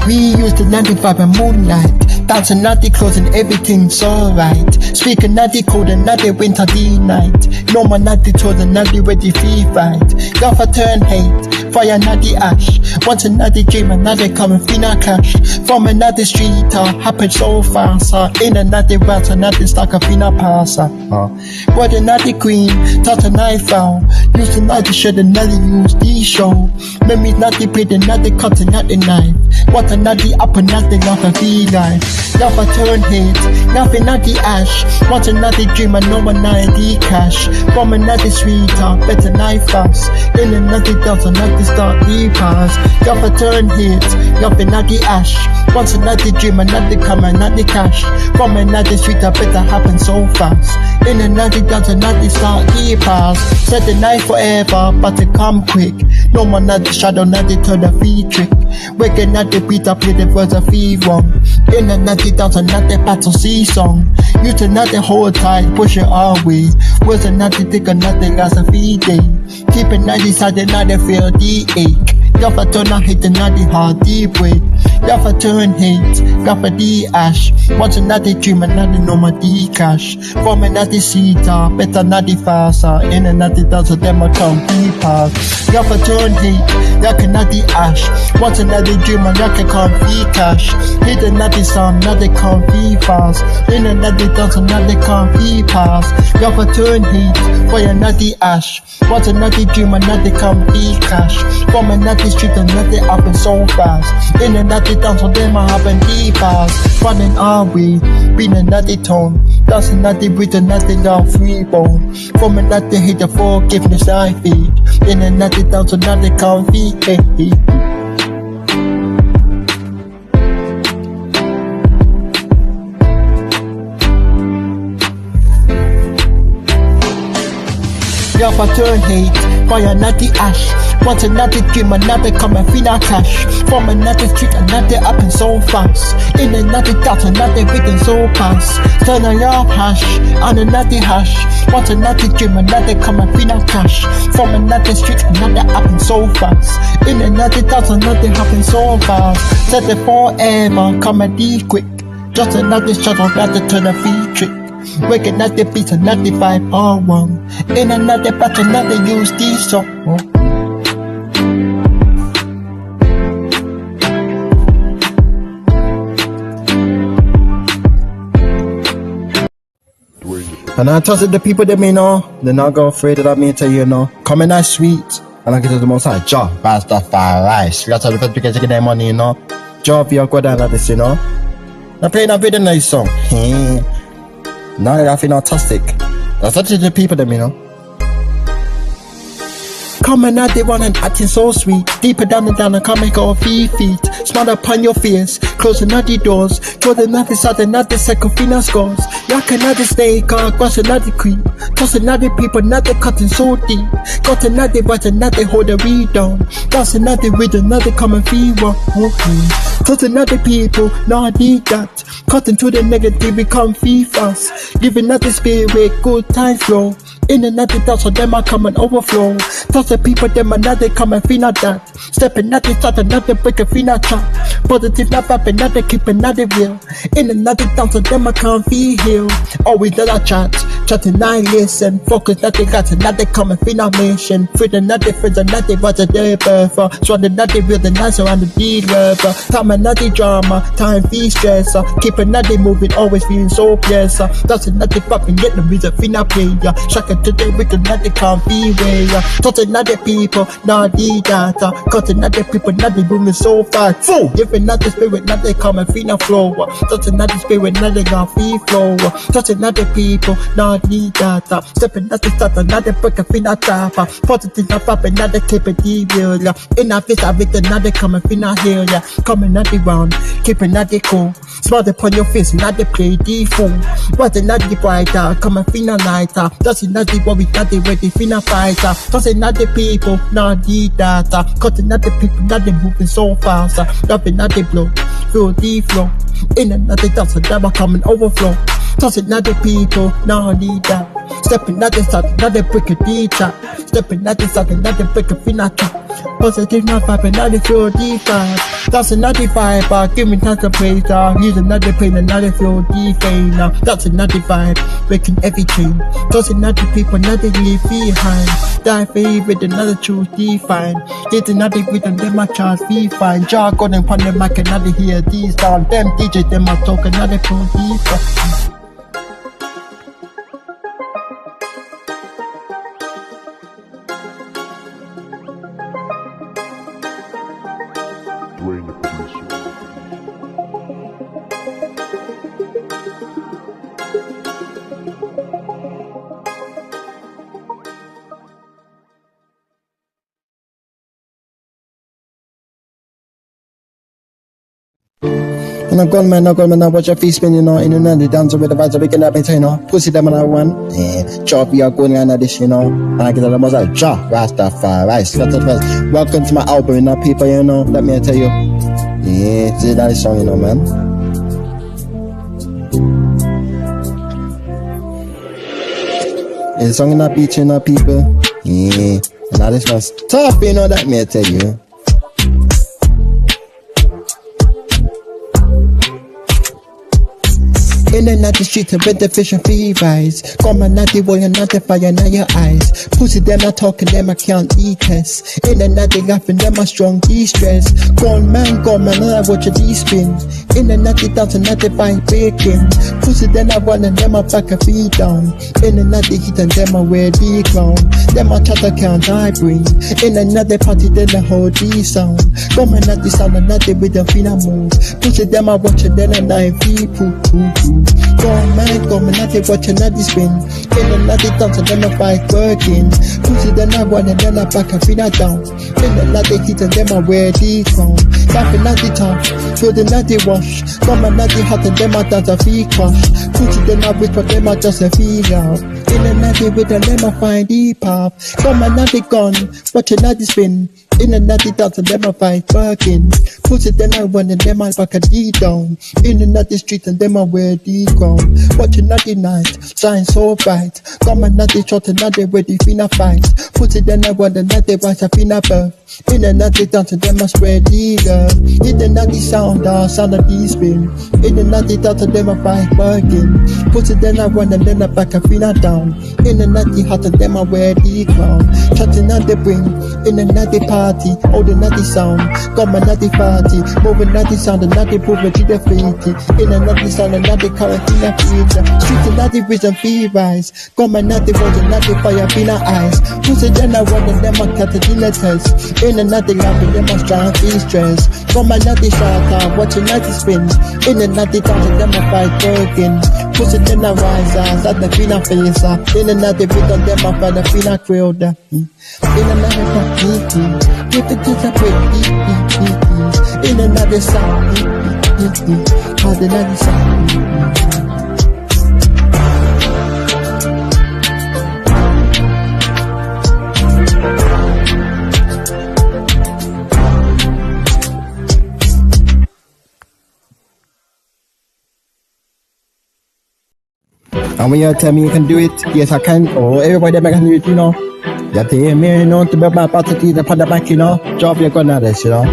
We used the 95 and moonlight, dancing at the clothes and everything's alright. Speaking at the code and at the winter the night. No man at the toes and at the ready free fight. Golf a turn hate, fire not the ash. Once another dream, another coming finna clash. From another street, happened so fast. In another rat, another stock of finna pass. What another queen, thought a knife out. Used another shed, another use the show. Memories not the plate, another cut, another knife. What another up, another laugh and feel life. Laugh a turn hate, nothing at the ash. Once another dream, I know another the cash. From another sweetheart, better knife fast. In another dance, another start the pass. Laugh a turn hate, nothing at the ash. Once another dream, another come, another cash. From another sweetheart, better happen so fast. In another dance, another start the pass. Set the knife forever, but it come quick. No more not the shadow, not the turn the feed trick. Waking at the beat, I play the verse of fever. In another dance, another battle see song. Used another hold tight, push it our way. Was another take another last a feed day. Keep another side, another feel the ache. Y'all for turn a hate and not the hard deep way. Y'all for turn hate, y'all for the ash. Once another dream and not the normal D cash. From another cedar, better not the faster. In another dance of them a come be pass. Y'all for turn hate, y'all cannot the ash. Once another dream and y'all can come be cash. Hit another song, not they come be fast. In another dance and not they come be pass. Y'all for turn hate, for another ash. Once another dream and not they come be cash. From another street and not they happen so fast. In another dance for them I happen be pass. Running our way, being another tone. That's another with another down free bone. From another hate the forgiveness I feed. In another dance another count feed. Y'all for turn hate, for another ash. Once another dream, another come and feel our cash. From another street, another up and so fast. In another thought, another written so fast. Turn on your hash, on another hash. Once another dream, another come and feel our cash. From another street, another up and so fast. In another thought, another happen so fast. Set it forever, come and be quick. Just another shot of another turn a feet trick. Waking at the beat, another 5 in another battle, another use these song. And I trusted the people that me know, they're not go afraid that I mean to you know. Come in nice sweet, and I get to the most high job, Rastafari. That's how the first because you get their money, you know. Job you go down like this, you know. Now playing a very nice song. Now that I feel autistic. That's such the people that me know. Coming out they one and acting so sweet. Deeper down and come make all feet. Smile upon your face, closing out the doors. Close another side, another second fina scores. Yak another snake, cross another creep. Toss another people, another cutting so deep. Got another watch, another hold a read on. That's another with another common fever. Close another people, no I need that. Cutting to the negative, become fast. Give another spirit, good times flow. In another dance, so them I come and overflow. Toss the people, them another come and feel that. Step another start, another break a fina trap. Positive, not bad, another keep another real. In another dance, so them I can't feel healed. Always that I chatting I listen. Focus, nothing got another come and feel mission. Free another friends, another watch a day buffer. Swan another real, the nice around the dealer. Time another drama, time feel stress. Keep another moving, always feeling so blessed. That's another fucking get the music, fina play. Shaka today with another can't be way. Touch another people, not the data. Cut another people, not the moving so fast. Fool, give another spirit, not they come and feel flow. Touch another spirit, not they got feel flow. Touch another people, not the data. Step another start, another break a fina trap. Positive, not pop, another keep it deal. In a face, I with another come and fina heal. Coming at the round, keep another cool. Smile upon your face, not they play the fool. What's another brighter, come and fina nighter. That's another what we got the way they fina fighter. That's another people, not the data. Cut another people, not they moving so fast. Love another blow, feel the flow. In another dance, so never come and overflow. Toss another people, now I need that. Step another start, another break a D-trap. Step another start, another break a fina trap. Positive, not vibe, another feel D-five. That's another vibe, give me time to play down. Use another pain, another feel D-fame now. That's another vibe, breaking every chain. Toss another people, another leave behind. Die favorite, another choose define. Get another rhythm, them my charge be fine. Jargon and pun the mic, another hear these down. Them DJ, them I talk, another feel D-five.
Dwayne the producer.
And I'm gone, man, I watch your face spin, you know, in another dance with the vibes of waking up and you know, pussy them on that one. Chop, we are going on this, you know. And I get the most like, Rastafari. Welcome to my album, you know, people, you know. Let me tell you. Yeah, this is that song, you know, man. It's a song in that beach, you know, people. Yeah. And now this one's tough, you know, that me tell you. In and out the streets and with the fish and free rise. Got my natty boy and natty fire now your eyes. Pussy them not talking them I can't detest. In and out they laughing them I strong de-stress. Gone man, I watch a D-spin. In and out they dance and natty fight bacon. Pussy them I run and them I back a feet down. In and out they hit and them I wear the crown. Them I chatter can't I bring. In and out they party then I hold the sound. Got my natty sound and natty with the finna move. Pussy them I watch and then I feel poo poo poo. Gone man, natty watch and natty spin. In and out they dance and them I fight working. Pussy then I run and then I back a finna down. In and out they hit and them I wear the crown. Laughing at the top, feel the natty wash. Got my natty hot and them I dance a feet crush. Pussy then I whisper them I just a feel out. In and natty with and them I find the pop. Got my natty gone, watch a natty spin. In and natty dance and them I fight working. Pussy then I run and them I back a D down. In and natty street and them I wear the crown. Watch a natty night, shine so bright. Got my natty shot and natty ready finna fight. Pussy then I run and natty rise a finna birth. In and natty dance and them I spread the girl. In the natty sound of the spin. In the natty dance and them I fight working. Pussy then I run and then I back a finna down. In the natty hot and them I wear the crown. Chatting at the bring, in the natty party. Oh the natty sound, got my natty party. Moving natty sound and natty prove it to the feety. In the natty sound and natty quarantine feature. Street and natty vision fee rise. Got my natty voice and natty fire finna eyes. Pussy then I run and them I cut it in the test. In the natty laughing them I strong feel stress. Got my natty shot out, watching natty spin. In the natty dance and them I fight working. Pussy then I rise at the finna face. In the natty vision them I find the finna crowd. In another party, give the kids a break. In another sound, how the another sound. And when you tell me you can do it, yes I can. Oh, everybody that can do it, you know. You tell me, you know, to be my party, the put back, you know. Drop your gun at this, you know.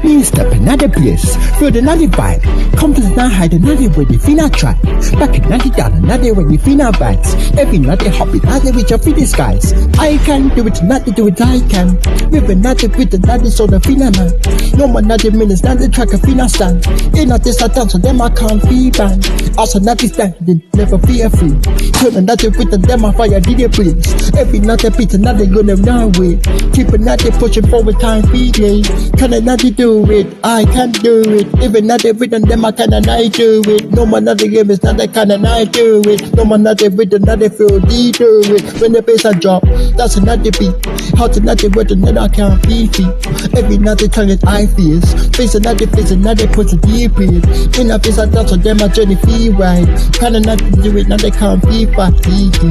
Me step another place, feel another vibe. Confidence not hide another way, the finna try. Back another down, another way, the finna bites. Every night they hop it, other with your feet skies. I can do it, not to do it, I can. With another with another, so the finna man. No more another minutes, not the track, a finna stand. In a this I dance, so them I can't be banned. Also not this standing, never fear free. Turn another with them I fire, did you please? Every night they beat another gonna run with. Keep another pushing forward, time feeding. Can another do it? I can do it. Even not written them I can and I do it. No more another game is not that kind and I do it. No more another written another feel they do it. When the bass I drop, that's another beat. How to not written then I can't beat it. Every night they tell it I feel. Face another puts a deep in. In a face I dance on them I journey feel right. Can I not do it? Now they can't be fatigued.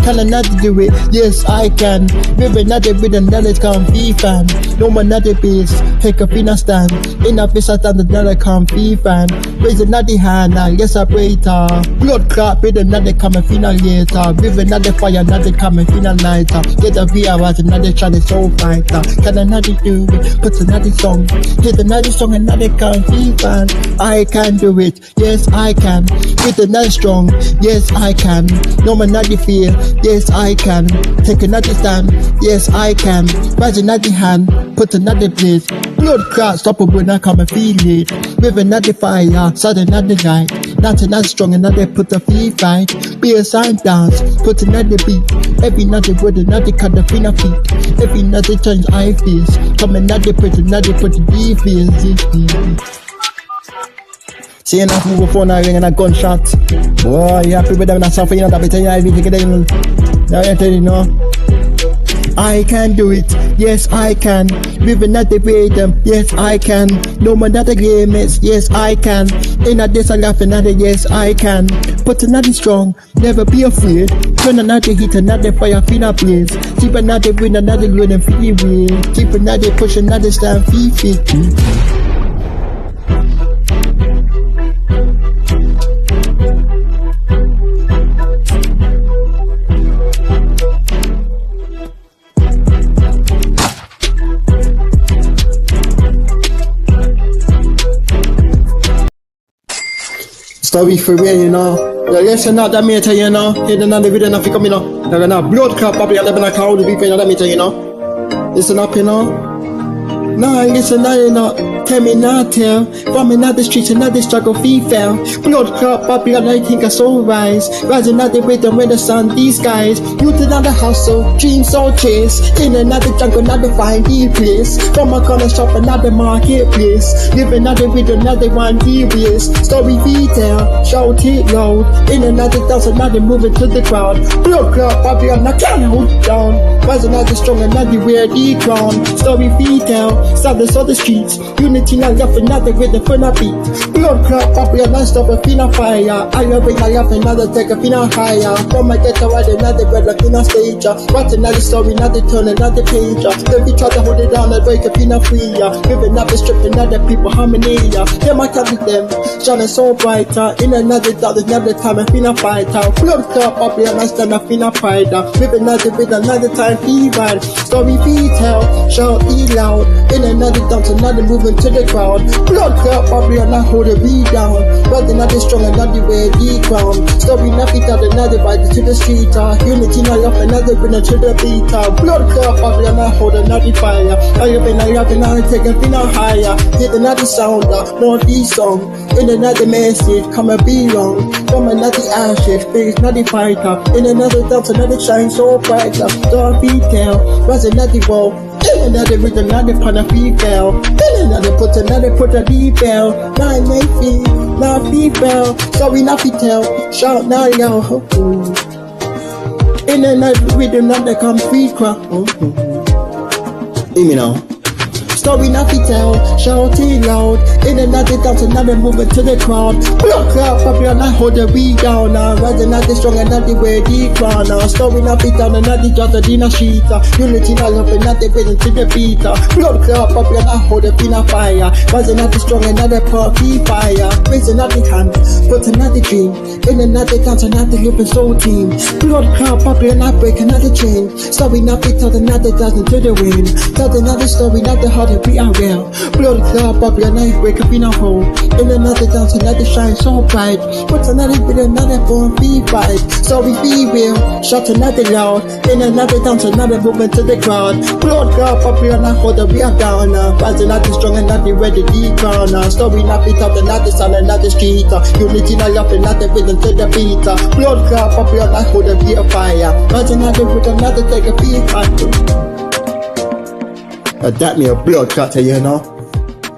Can I not do it? Yes I can. With another written then it can't be fan. No more another bass. Take a finna stand. In a face I stand another can't be fan. Raise another hand now, yes I pray ta. Blood clot with another come and finna later. With another fire, another come and finna lighter. Get a VR as another trying to soul fighter. Can another do it? Put another song. Hit another song, another can't be fan. I can do it, yes I can. With another strong, yes I can. No more another fear, yes I can. Take another stand, yes I can. Raise another hand, put another place. Blood clot, stop it when I come and feel it. With another fire, start another night. Not another strong, another put a feet fight. Be a sign dance, put another beat. Every another word, another cut the finna feet. Every another change I feel. Come another put the defense. See enough move before now ring and a gunshot. Boy, you happy with them and stuff, you know, that be telling you everything again. Now you tell you know. I can do it, yes I can. With another rhythm, yes I can. No more another game is, yes I can. In a this I laugh another, yes I can. Put another strong, never be afraid. Turn another heat, another fire, feel a blaze. Keep another win, another good and feel real. Keep another push, another stand, feel fit.
Story for real, you know. Yeah, listen out that meter, you know. Hear another video and I come, you know. They're gonna blood clot probably 11 o'clock to be paying that meter, you know. Listen up, you know. Nah, listen now, you know. Tell me not tell. From another streets, another struggle, fell. Blood clot, Babylon, I think I saw rise. Rising out the rhythm with the sun, these guys. Youth another hustle, dreams so chase. In another jungle, another find the place. From a corner shop, another marketplace. Live another with another one devious. Story retail, shout it loud. In another dance, another moving to the crowd. Blood clot, Babylon, I can't hold down. Rising out the strong, another wear the crown. Story retail, sadness on the streets. Unity now love another with the fun of beat. Blood clot, Babylon, non stop a fina fire. I love it, I love another take a fina higher. From my ghetto, I another red like in a stage. Write another story, another turn, another page. Then we try to hold it down and break a fina free. Living up the strip, another people harmony. Them I carry them, shining so brighter. In another dance, another time, a fina fighter. Blood clot, Babylon, I stand a fina pride. Living another with another time, even. Story retail, shout it loud. In another dance, another moving to the crowd. Blood clot, Babylon, I hold it be down. Rather not strong, another way the crown. Story nothing out, another ride to the street. Unity now love another winner to the beat. Blood clot, Babylon, I hold another fire. I love and I take a finna higher. Get another sound, more the song. In another message, come and be long. From another ashes, face another fighter. In another dance, another shine so brighter. Dark detail, rise another wall. In another with another pan of female. In another put a detail. Now may feel, now female. Sorry, not tell. Shout now, yo. In another with another come free crowd. Hear me now. Story not to tell, shout it loud. In another dance, another movement to the crowd. Blood clot, Babylon, I hold the beat down. Rise another strong, another way the crown. Story not to tell, another judge, a dinner sheet. Unity not love, another rhythm to the beat. Blood clot, Babylon, I hold the finna fire. Rise another strong, another party fire. Raise another hand, put another dream. In another dance, another living soul team. Blood clot, Babylon, I break another chain. Story not to tell, another dance into the wind. Tell another story, not the heart. We are real. Blood clot, Babylon, I wake up in a hole. In another dance, another shine so bright. What's another with another phone be fight? So we be real, shout another loud. In another dance, another movement to the crowd. Blood clot, Babylon, I hold the we are down. Rise another strong, another ready the crown. Story not beat out another sun, another street. Unity not love, another rhythm to the beat. Blood clot, Babylon, I hold the we are fire. Rise another with another take a beat. That me a blood clot, you know.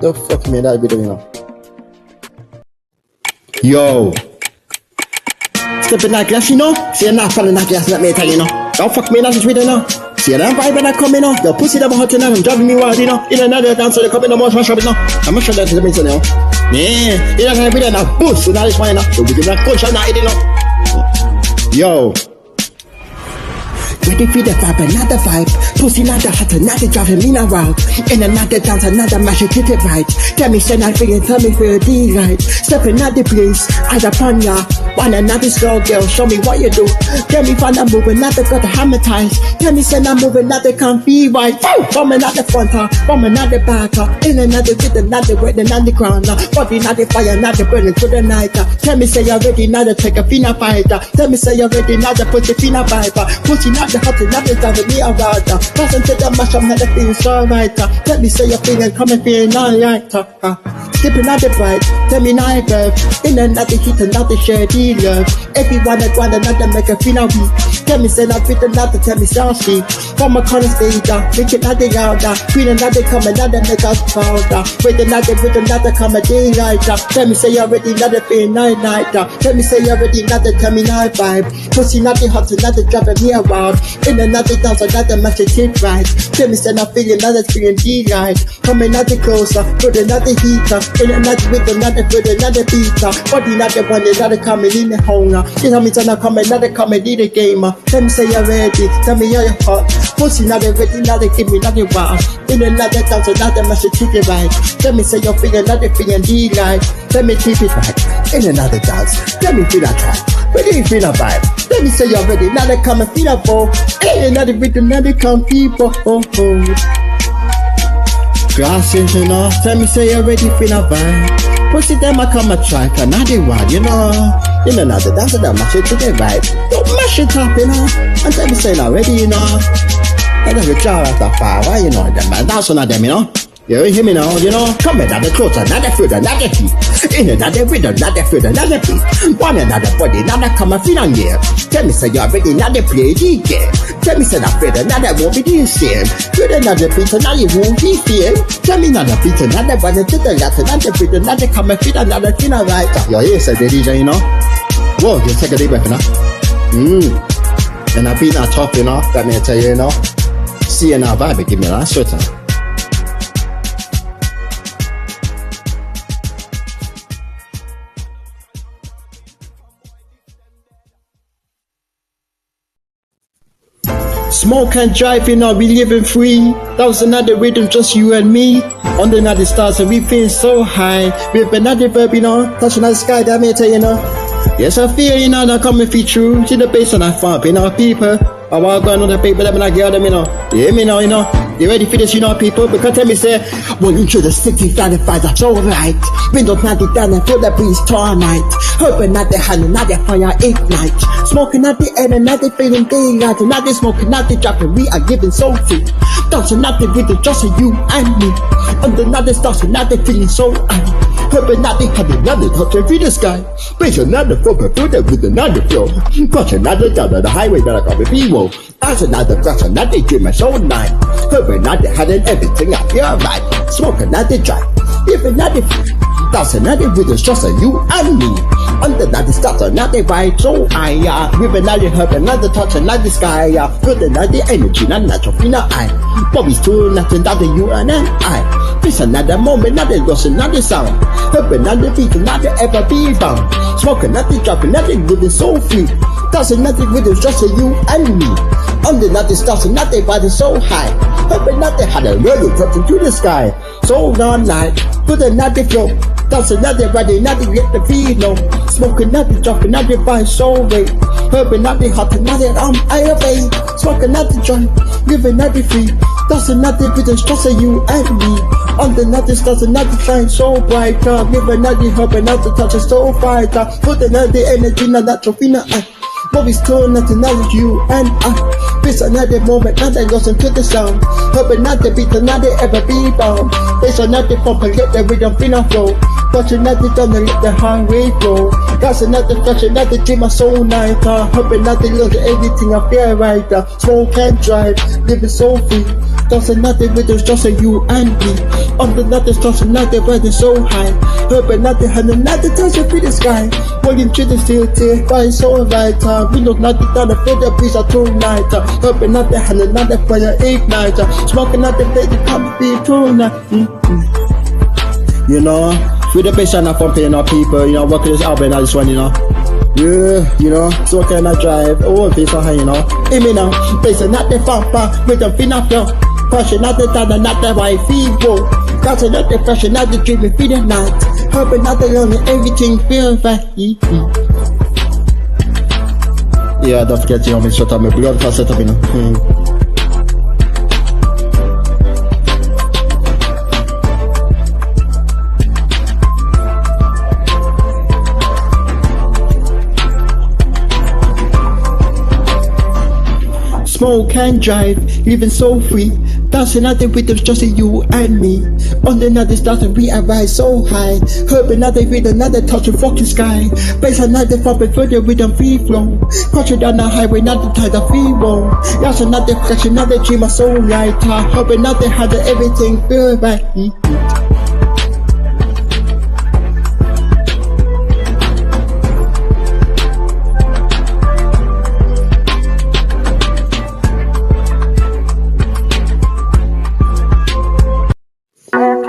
The fuck me that video, you know. Yo. Stepping that glass, you know. See, I'm not falling that glass, let me tell you, know. Don't fuck me in that video, you know. See, that vibe that come, you know. Your pussy that hot tonight, I'm driving me wild, you know. In another dance, they come in the most rush, you know. I'm not sure that's the reason, you know. Yeah, you know, video now, boost, so now this one, you know. So we can not push on that, you know. Yo. Ready for the vibe, another vibe. Pussy another hot, another driving me now wild. In another dance, another mash it hit it right. Tell me send that feeling, tell me feel the right. Step in another place, I upon ya. Want another slow girl, show me what you do. Tell me find a move, another got the hammer ties. Tell me send a move, another can't be right. From another front, from another back. In another with another wet, another crown. Body another fire, another burning to the night. Tell me say you're ready, another take a fina fight. Tell me say you're ready, another put your fina vibe. Pussy another hot, another driving me around. Passing to the mash, I'm had a feeling so right. Tell me say you're feeling, come and feeling alright. Skipping another bright, tell me night love. In another heat, another share the love. Everyone that want another make a feel weak. Tell me say not fit another, tell me so sweet. From a corner stage, make it another louder. Queen another come, another make us prouder. With another come a daylight. Tell me say you're ready, another feel night. Tell me say you're ready, another tell me night vibe. Pussy another hot, another driving me around. In another dance, another match it hit right. Tell me say not feeling, another feeling delight. Come another closer, put another heater. In another with another beater. Body another one, another coming in the hunger. You tell me say not come, another coming in the gamer. Tell me say you're ready, tell me you're hot. Pussy another ready, another give me another wow. In another dance, another match it hit it right. Tell me say you're feeling, another feeling delight. Tell me keep it right. In another dance, tell me feel that time. Ready feel a vibe. Let me say you're ready, now they come and feel a ball. Ain't another with another come people. Glasses, you know. Tell me say you're ready, feel a vibe.
What's it them I come a try for another one, you know? You know, now the dance of them mash it to the right. Don't mash it up, you know. And tell me saying already, you know. And then we try out the fire, you know, them man. That's one of them, you know. You hear me now, you know? Come another clothes, another food, another heat. In another rhythm, another food, another beat. One another body, another come a feel on here. Tell me say you're ready, another play DJ. Tell me say that afraid another won't be the same. With another beat, another won't be fame. Tell me another beat, another one to the left, another beat, another come a feel, another thing right. Your ears say the DJ, you know? Whoa, you take a deep breath, you know? And I beat not tough, you know? Let me tell you, you know? See you now, vibe, give me that sweater. Smoke and drive, you know, we living free. That was another rhythm, just you and me. Under another stars, and we feel so high. With another verb, you know, touching the sky, that may tell you know. Yes, I feel, you know, that coming for true. See the bass and I thump, you know, people. I walk going on the paper, them and I get them, you know. You hear me now, you know. You ready for this, you know, people? Because tell me, say, well, into the 65, that's alright. Windows 90 down and feel the breeze twilight. Hoping at the hand, not the fire ignite. Smoking at the end, and not the feeling daylight. And not the smoking, not the dropping, we are giving so free. Dancing not the rhythm, just you and me. Under not the stars, and not the feeling so high. Hoping not the hand, not the touch and the sky. Base another flow, but feel that with another flow. Crush another down on the highway that I got with people. As another crush, another dream, so night. Hoping not the hand and everything I feel right. Smoke another drive, if another that's another rhythm, just you and me. Under another stars, another right, so I with another herb, another touch, another sky, with another energy, not natural fina I. Bobby's too nothing that you and I. This another moment, another loss, another sound. Herb another beat, another ever be bound. Smoke another drop, another living so free. That's another rhythm, just you and me. Under another stars, another body so high. Herb another had a really dropped into the sky. So all night, with another flow. That's another body, another get the feel, no. Smoke another drop, another by so way. Herb another hot, another IFA. Smoke another joint, live another free. That's another business, just you and me. Under another stars, another shine so bright. Live another herb, another touch, so bright. Put another energy, not natural fina I. Bobby's turn, nothing else, you and I. This another moment, another listen to the sound. Herb another beat, another ever be bound. There's another pump and let the rhythm fina flow. Touch another done and let the highway flow. That's another flash, another dream, my soul night. Herb another look at everything I feel right. Smoke and drive, living so free. That's another rhythm, just you and me. Under another stars, another weather so high. Herb another hand, another touch up in the sky. Walking to the city, flying so right. We look nothing down the feel the breeze of tonight. Herb another hand, another fire ignite. Smoke another plate, the come be tonight. You know, with the bass and I'm pumping our people, you know, working this album, I just want, you know. Yeah, you know, so can I drive? Oh, face on high, you know. Hear me now, bass and not the far, with the fin of flow. Passion, not the time, not the right feeble. Cause not the passion, not the dream, feel the night. Hoping not the lonely, everything feels right. Yeah, don't forget to me, shut up, we got to set up, you know. Smoke and drive, living so free. That's another rhythm, just you and me. On another stars and we arise so high. Herb another with another touch of fucking sky. Bass another thumping further rhythm free flow. Crushing down the highway, another tide of free roll. That's another flash, another dream, my soul light. Herb another had everything feel right.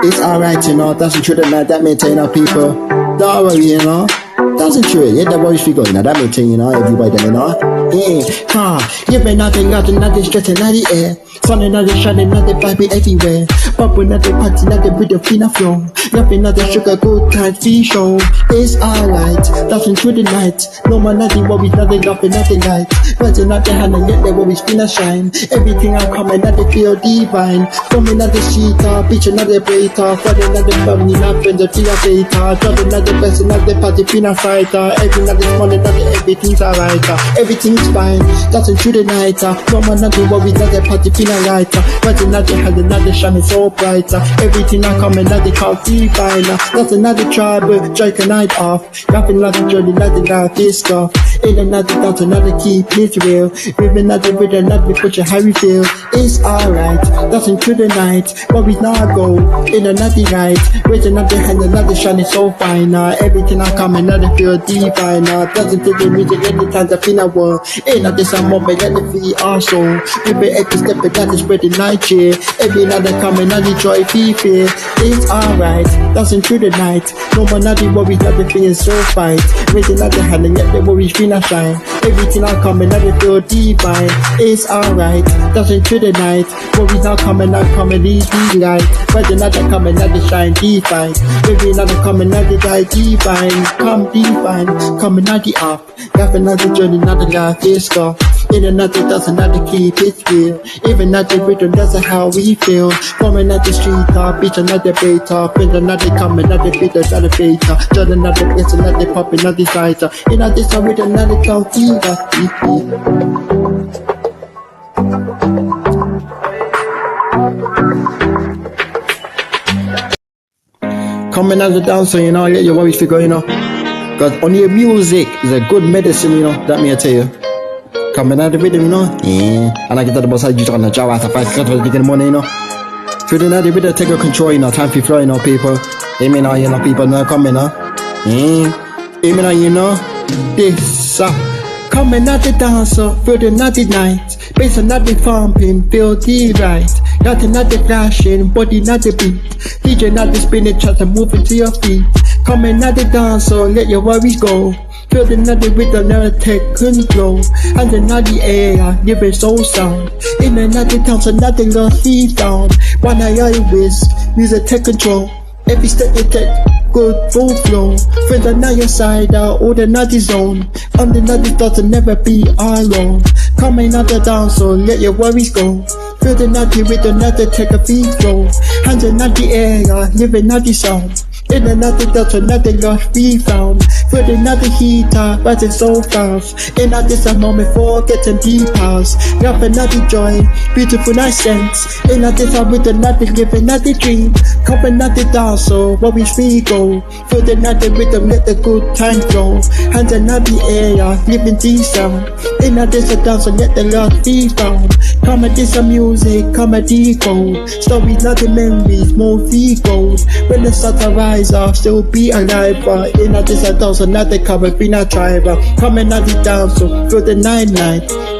It's alright, you know, that's the truth of that maintain our people. Don't worry, you know. That's the truth. Yeah, the boys figure, you know, that maintain, you know, everybody, you know. Giving nothing out and nothing stressing out the air. Sun another shining, nothing vibing everywhere. Bubble another party, nothing with the fina flow. Nothing another sugar, good time, see show. It's alright, dancing through the night. No man, nothing worries, nothing laughing, nothing light. Rising out the hand and yet they always fina shine. Everything I come and nothing feel divine. From another sheet, beach another breaker. For another family, not friends, a fina beta. Drop another best, another party, fina fighter. Every another small, another everything's alright. Everything's fine, dancing through the night. No man, nothing worries, another party, fina lighter. Rising out the hand, another shining so brighter. Everything I come and nothing can't define. That's another trouble, strike a night off. Nothing like a journey, nothing like this stuff. In another dance, another keep it real. With another rhythm, another put your how we feel. It's alright, dancing through the night. But we now go in another night. With another hand, another shining so fine. Everything I come and nothing feel divine. Dancing to the music, anytime I feel I want. In a this I'm moment, let the feel also. Every extra step, but that is spreading night cheer. Every another come and another joy, feel. It's alright, dancing through the night. No man, nothing worries, nothing feeling so fight. Raising out the hand and yet the worries feel not shine. Everything I come and nothing feel divine. It's alright, dancing through the night. Worries not coming, these light. Raising out the come and nothing shine divine. Every another come and nothing die divine. Come divine, coming out the up. Got another journey, another life is gone. In another dance, another keep it real. Even another rhythm, that's how we feel. From another street, beach, another beta. Print another come, another beat, another beta. Judge another place, another pop, another cider. In another song with another counting. Coming as a dancer, let your worries figure, Cause only music is a good medicine, that me I tell you. Coming out the rhythm, and I get to the boss, I just on the Java, I fight to get money, Through the night, the rhythm take a control, time for flow, people. Amen, people not coming, Amen, this, coming out the dancer, through the night, bass not the thumping, feel the right. Nothing not the flashing, body not the beat. DJ not the spinning, try to move into your feet. Coming out the dancer, let your worries go. Feel the night with another take control. And the night the air, living so sound. In another dancer, nothing lost be found. One eye always, music take control. Every step you take, good full flow. Friends are not your side, all the naughty zone. On the naughty thoughts will never be alone. Coming out the dance, so let your worries go. Feel the naughty with another take a beat flow. Hands are not the air, living naughty sound. In another dance, nothing lost be found. Feel the naughty heat, rising so fast. In this a moment for getting deep house. Love another joy, beautiful nice sense. In this a with another live another dream. Come another dance, so where we go. Feel the naughty rhythm, let the good time flow. Hands are not the air, living the sound. In this a dance, let the love be found. Come at this a music, come at the gold. Stories, not the memories, more the gold. When the sun arise, I'll still be alive. In this a dance, another cover, be not driver. Coming at the dance, so feel the night.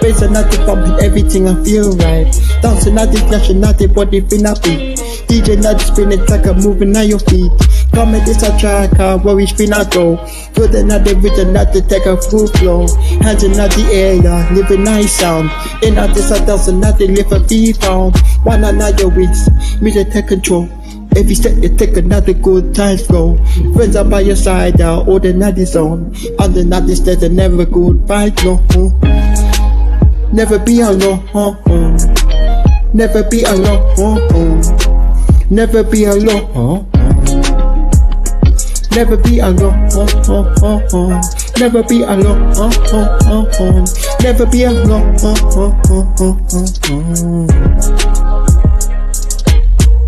Bass another bumping, everything I feel right. Dancing at the flash, another body feel not beat. DJ not spinning like a moving on your feet. Come at this a track, where we spin not go. Feel the night with another take a full flow. Hands in the air, living nice sound. In this a dance, another live a be found. One another wins, music take control. Every step you take another good time flow. Friends are by your side, all the night is on. On the night is there's a never good fight, no. Never be alone, never be alone, never be alone, never be alone, never be alone, never be alone.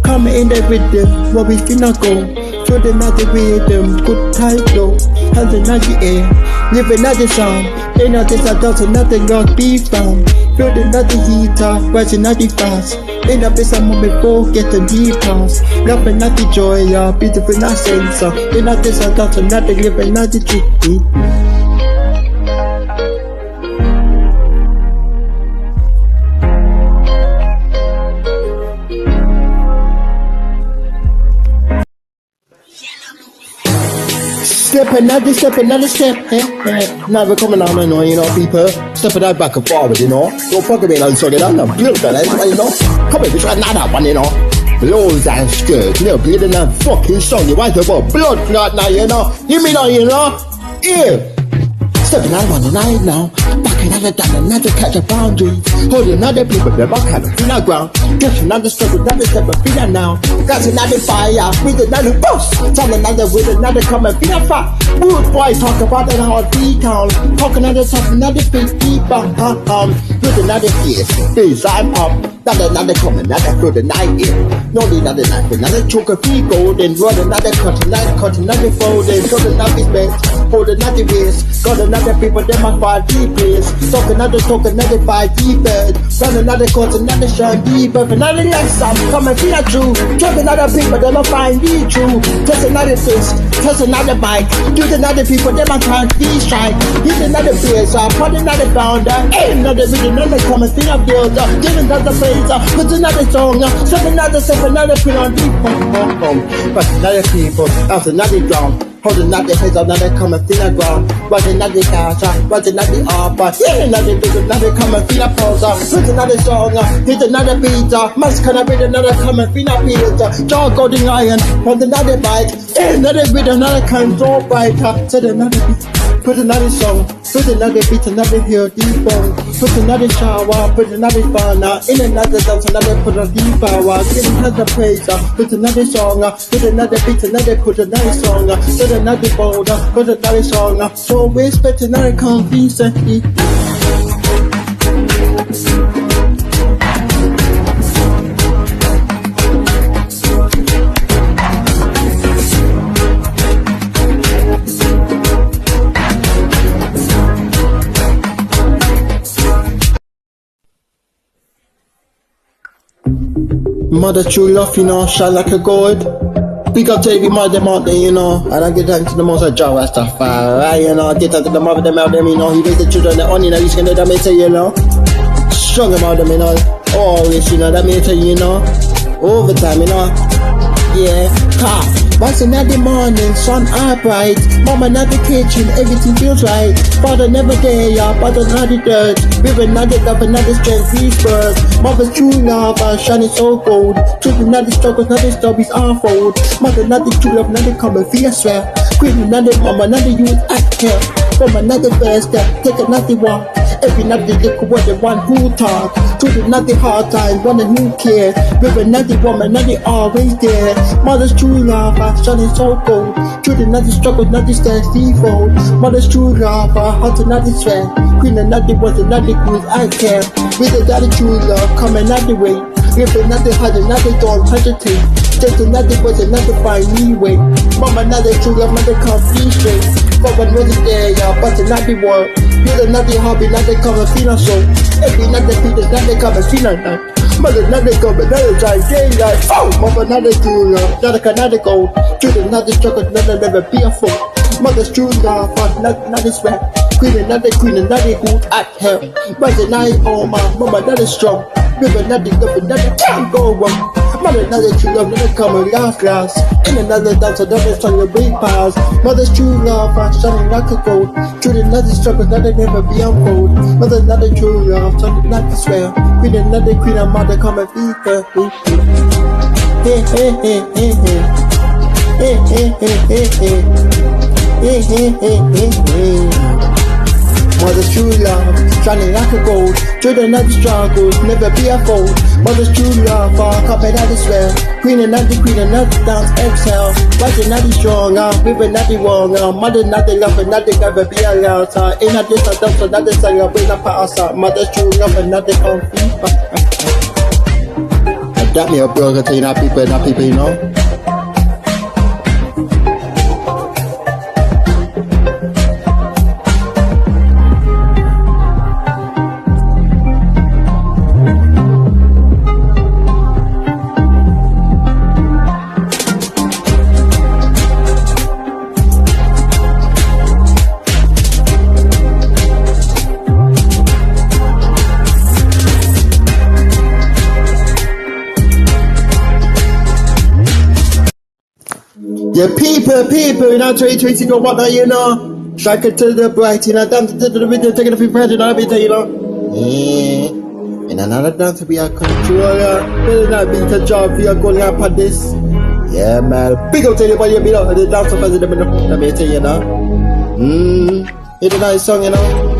Come in the rhythm, where we finna go. Feel the night rhythm, good time flow. Hands in the air, live another sound. In a this a dance, nothing lost be found. Feel the night heater, rising at the fast. In a place a moment for getting deep house. Love another joy, beautiful not sense. In a this a dance, nothing live another dream. step, another step, another step. Now we're coming on and on, you know, people. Stepping that back and forward, you know. Don't fuck with me, I'm sorry, I'm not built on that, you know. Come on, we try another one, you know. Blows and skirts, little bit in that fucking song. You want about blood clot now, you know. Hear me now, you know. Yeah. Stepping out on the night now. Back another down, another catch a boundary. Holding other people, they're back at the final ground. Just another step, another step of feeder now. Got another fire with another boss. Tell another with another come and feed a fat. Good boy, talk about that hard beat town. Talk another talk, another big people. With another face I'm up. Another come, another through the night in. No need another knife, another choke of free gold. And run another cut, another fold. And got another bent, hold another waist. Got another people, them my 5D place. Talk another 5D bed. Run another cut, another shine deeper. Another next time, come and feel a true. Talk another people, them I find the true. Test another fist, test another bike. Do another people, them I try to be shy. Hit another place, put another founder. Ain't another video, another come and feel a builder. Give another place. Put another song, step another put on deep but another people, after another drum. Hold another heads, another come and feel a ground. Watch another dance, watch another opera. Yeah, another big, another come and feel a pulse. Put another song, hit another beat. Must can I read another come and feel a beat. Jaw golden iron, hold another bite. Yeah, another beat, another kind so bright. Said another beat. Put another song, put another beat, another hill, deep bone. Put another shower, put another fun. In another dance, another put a deep power. Give another praise, put another song. Put another beat, another put another song. Put another boulder, put another song. So we expect another convenience. Mother true love, you know, shine like a gold. Big up to every mother out there, you know. And I get thanks to the most of Jah Rastafari, you know. I get thanks to the mother them out there, you know. He raised the children, the only that he's gonna that may say, you know. Strong about them, you know. Always, you know, that may say, you know. Overtime, you know. Yeah, ha. Once in the morning, sun up bright. Mama not the kitchen, everything feels right. Father never there, yeah, father not the dirt. River not the love, another strength, rebirth. Mother's true love, shining so gold. Children not the struggles, not the stories unfold. Mother not the true love, not the common fear swear. Queen not the mama, not the youth I care. From another first step, take another walk. Every night they look away the one who talk. To the nothing hard time, one who care. River not the woman, not the always there. Mother's true love, shining so gold. Children not the struggles, not the stands default. Mother's true love, heart not the sweat. Queen another was another good I care. With another true love, come another way. River another hard, another don't hesitate. Just another was another find me way. Mama another true love, another complete straight. But when wasn't there, yeah, but another world. Feel another hobby, another come and feel so. Every another people, another come and feel like that. Mother another come, another try, daylight. Oh, mama another true love, another gold. Children another struggle, another never be a fool. Mother's true love, another sweat. Queen, another good at her. Mother night, oh my, mama another strong. River another love, another can't go wrong. Mother another true love, another come and last. In another dance, another song, a big pass. Mother's true love, shining like a gold. Children another struggle, another never be unfold. Mother another true love, something not to swear. Queen, another queen, and mother come and feed her. Hey, hey, hey, hey, hey. Hey, hey, hey, hey, hey. Hey, hey, hey, hey, hey. Mother's true love, shining like a gold. Children not the struggles, never be a fold. Mother's true love, come and not the swell. Queen and not the dance, exhale. Mother not the strong, river not the wrong. Mother not the love, and not the never be allowed. In a this, so not the song, bring up us. Mother's true love, and not the conflict. That me a burger to not people, you know. Yeah, people, you know, 2020 or whatnot, you know. Strike it to the bright, you know, dance to the video, taking a few friends, you know, everything, you know. Yeah. And another dance to be a controller. Better not be the job, we are going up on this. Yeah, man. Big up to anybody, you know, the dance of the middle. Let me tell you now. It's a nice song, you know.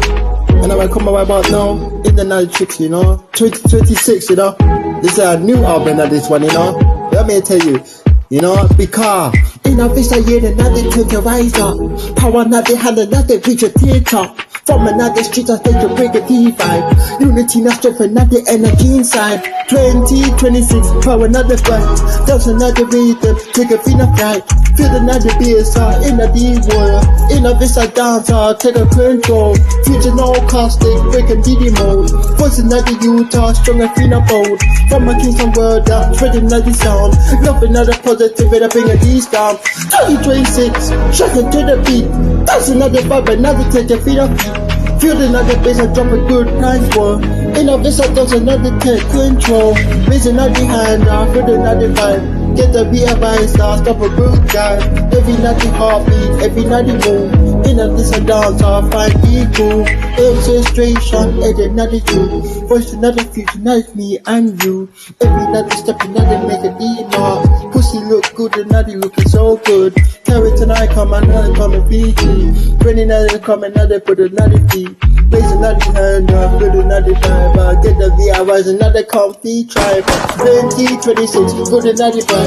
And I'm gonna come about now in the night tricks, you know. 2026, you know. This is a new album of this one, you know. Let me tell you, you know, because in a visa year, another take to rise up. Power not the hand, another reach a theater. From another street, I take to break a T5. Unity, not strength, another energy inside. 2026, power another fight. There's another rhythm, take a feel of flight. Feel another BSR in a deep world. In a visa dancer, take a control. Future no costing, break a DD mode. Voice another Utah, strong and feel bold. From my Kingston world, I'm spreading another sound. Love another positive, and I bring a D down. 2026, shut it to the beat. That's another vibe, another take a feel of feet. Feel another bass, I drop a good price for. In a visa, does another take control. Raise another hand, I feel another vibe. Get the beer by star, stop a good guy. Every night heartbeat, every night move. In a this a dance, I find equal. Illustration, and another you. Voice another future, night me and you. Every night step another make a D-mark. Pussy look good, another looking so good. Carry tonight, come another come and feed you. 29 come another put another feet. Raise another hand up, put another vibe. Get the VIYs, another comfy tribe. 2026, good another vibe.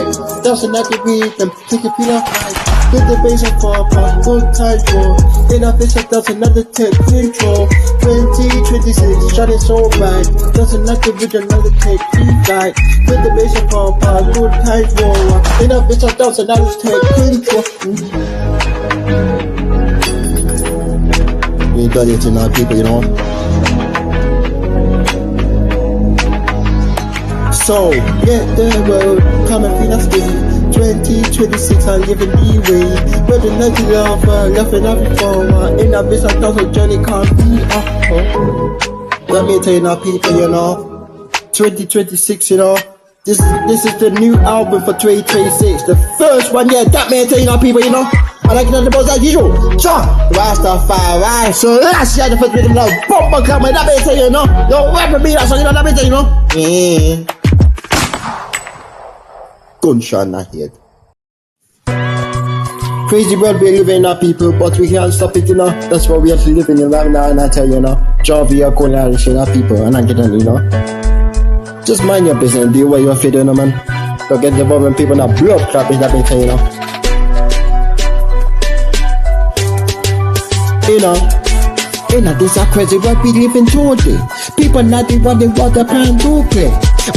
That's another rhythm, take a feel of life. With the bass and pop, good time for. In a face, that's another take control. 2026, shining so bright. That's another with another take flight. With the bass and pop, good time for. In a face, that's another take control. We ain't done it now, people, you know. So, get the road, come and feel us good. 2026, I'm living the way. But the night is over, laughing at me forward. In a business, that's a journey can't be up. Let me tell you now, people, you know. 2026, you know. This is the new album for 2026. The first one, yeah, that man tell you now, people, you know. I like another boss as usual. Sure, Rastafari. So last year the first rhythm now. Bumper come that man tell you, know. Yo, rapper me that song, you know, that man tell you, know. Yeah. Gunshot not here. Crazy world we live in now, people, but we can't stop it, you know. That's what we have to live in right now, and I tell you, know. Job we are going out and shit out, people, and I get on, you know. Just mind your business and do what you're feeling, you know, man. Don't get involved when people not blood clapping that they tell you, know. You know, this a crazy what we live in today. People not the one they want the plan to play.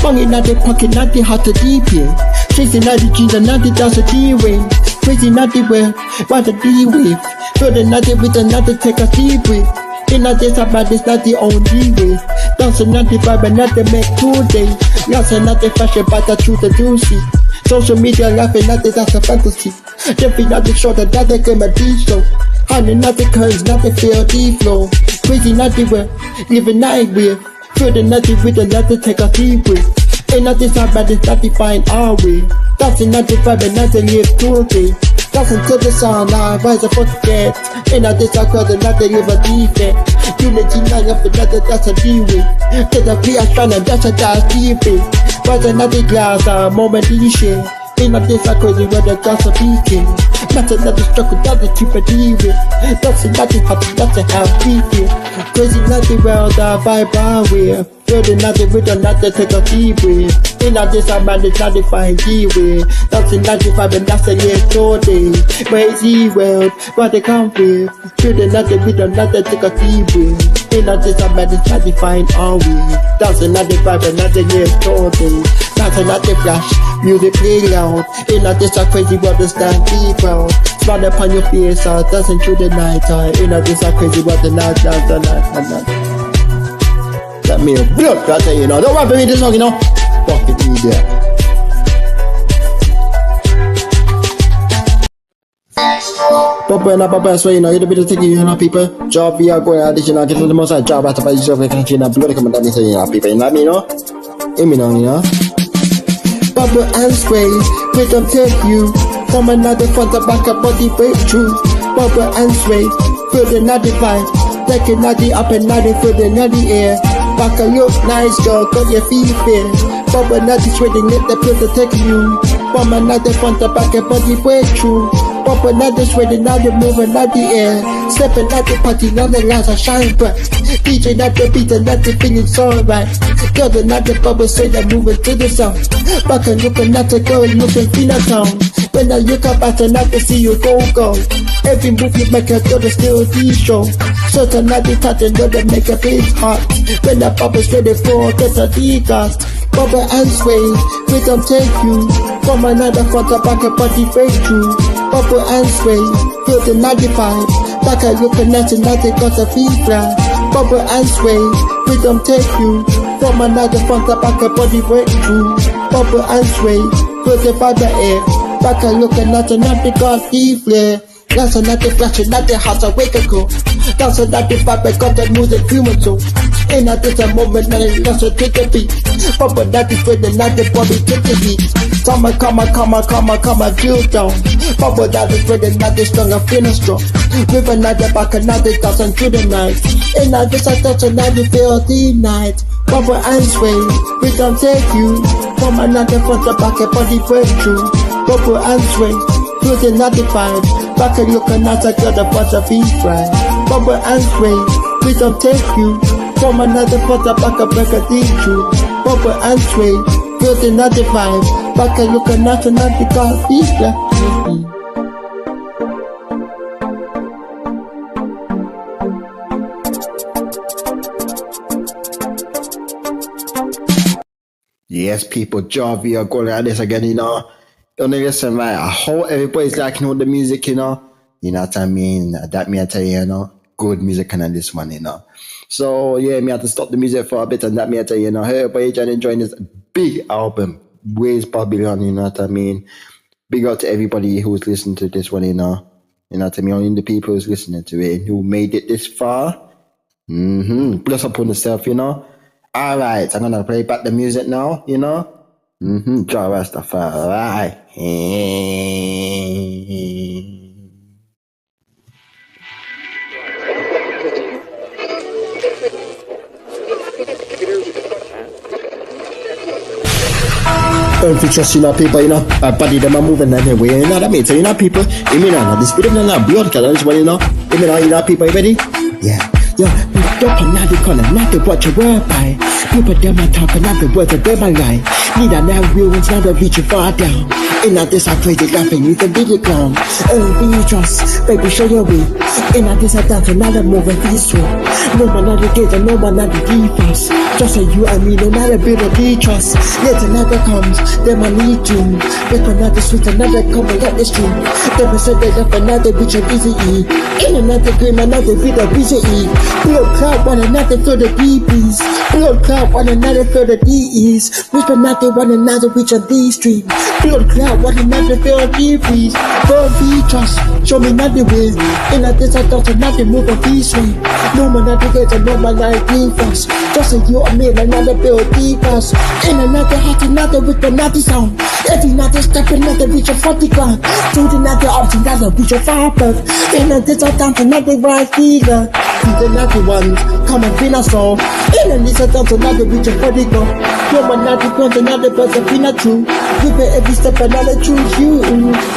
Money not the pocket, not the heart to deep in. Chasing not the jeans and not the dance of D-way. Crazy not the way, what the D-wave. Building not the with another take a deep breath. In a this about this not the only way. Dancing not the vibe and not the make today. Lots and not the fashion but the truth the juicy. Social media laughing not the that's a fantasy. Jumping not the show that they game a D-show. Honey, not the curves, not the FLD flow. Crazy, not the way, living night with. Feel the nothing with another take a deep breath. Ain't nothing so bad, it's not defined our way. That's not the vibe and not the live today. That's until the sound, I rise up forget. Ain't nothing so close and not the live a defect. Unity, not up another, that's a D-way. Get a free strand and that's a dash D-way. But another glass, a moment in share. Ain't nothing so crazy when the glass are peaking. That's another struggle, that's a cheaper D-way. That's another hot, that's a half feel. Crazy nothing well, the vibe I wear. Feel nothing with another take a D-way. Ain't not this a man, it's not defined D-way. That's another vibe and that's a year today. Crazy world, what they come with. Feel nothing with another take a D-way. Ain't not this a man, it's not defined our way. That's another vibe and another year today. That's another flash, music play loud. Ain't not this a crazy world, the stand deep out. Smile upon your face, dancing through the night time. Ain't not this a crazy world, the night, dance the night. Let me a blood, I tell you, know. Don't want to read this song, you know. Fucking idiot. Papa, so you know, you're the bit of you know, people. Job, we are going out, you know, get to the most job after yourself, I can't change blood, come and so you know, people, you know, you know. You know. Bubble and spray, Rhythm take you from another front to back up body breakthrough. Bubble and sway, feel the naughty vibe. Take it naughty up and naughty, feel the naughty air. Back a look nice girl, got your feet fair. Bubble naughty sweating, let the pill to take you from another front to back up body breakthrough. Bubble naughty sweating, now you're moving naughty air. Stepping at the party, now the lights are shine bright. DJ not the beat and not the feeling so right. Girl, the not the bubble, say they're moving to the sound. Back and looking at the girl, looking feel a town. When I look up at and I can see you go. Every move you make a girl, still the show. So tonight the touch and girl, make a face hot. When the bubble's ready for, get a D-gas. Bubble and sway, rhythm take you from another front to back a body breakthrough. Bubble and sway, feel the 95. Back a looking at and now they got a fever. Bubble and sway, rhythm take you from another front to back a body breakthrough. Bubble and sway, feel the vibe air. Back a looking at and now they got fever. That's another flash, another house awake and go. That's another vibe, I got the music human too. And at this moment, now it's just a take a beat. Bubble that is where the night the body take the heat. Come on, drill down. Bubble that is where the night is strong, I feel strong. With another back, another thousand through the night. And I just I touch another feel the night. Bubble and sway, rhythm take you from another front to back, a body breakthrough. Bubble and sway, feel the 95. Back and look at I got a bunch of feet right. Bubble and sway, rhythm take you from another front to back, a break a deep through. Bubble and sway, feel the 95. Back and look at another got feet right.
Yes, people, Javi are going at this again, you know. Listen, right, I hope everybody's liking all the music, you know. You know what I mean? That me I tell you, you know. Good music and this one, you know. So, yeah, me have to stop the music for a bit and that me I tell you, you know. Hey, everybody trying to enjoy this big album, Where's Babylon, you know what I mean? Big out to everybody who's listening to this one, you know. You know what I mean? Only the people who's listening to it and who made it this far. Bless upon yourself, you know. All right, I'm gonna play back the music now, you know. Jah Rastafari.
Don't be trusting our people, you know. Body them are moving anyway, you know that means, you know, people. You mean, the spirit of the blood color is what you know. You know, people, you ready? Yeah. Yo, don't put not the corner, not the what you were by. People them are talking, not the words of them are lie. Need a now real ones, not a reach you far down. In this I crazy laughing, you can be the clown. Be trust, baby, show your way. In this I dance, another moving this way. No one not the gates, and no one not the defense. Just like you and me, no matter bit of the trust. Yet another comes, then I need you. With another sweet, another come and get the stream. Then I said that another bitch of easy E. In another game, another bit of easy E. Blood cloud, one another for the DBs. Blood cloud, one another for the DEs. Whisper nothing, one another which on these streams. Blood cloud, one another for the DBs. For the trust, show me nothing way. In this I thought another move on this way. No man not together, no man not defense. Just like you and me, another build defense. In another hat, another with another sound. Every another step, another reach a 40 ground. To the another option, another reach a 5 birth. In this I thought another right dealer. The naughty ones, come and feel us all. In this I thought another reach a 40 ground. No man not together, another person feel not true. Give it every step, another choose you.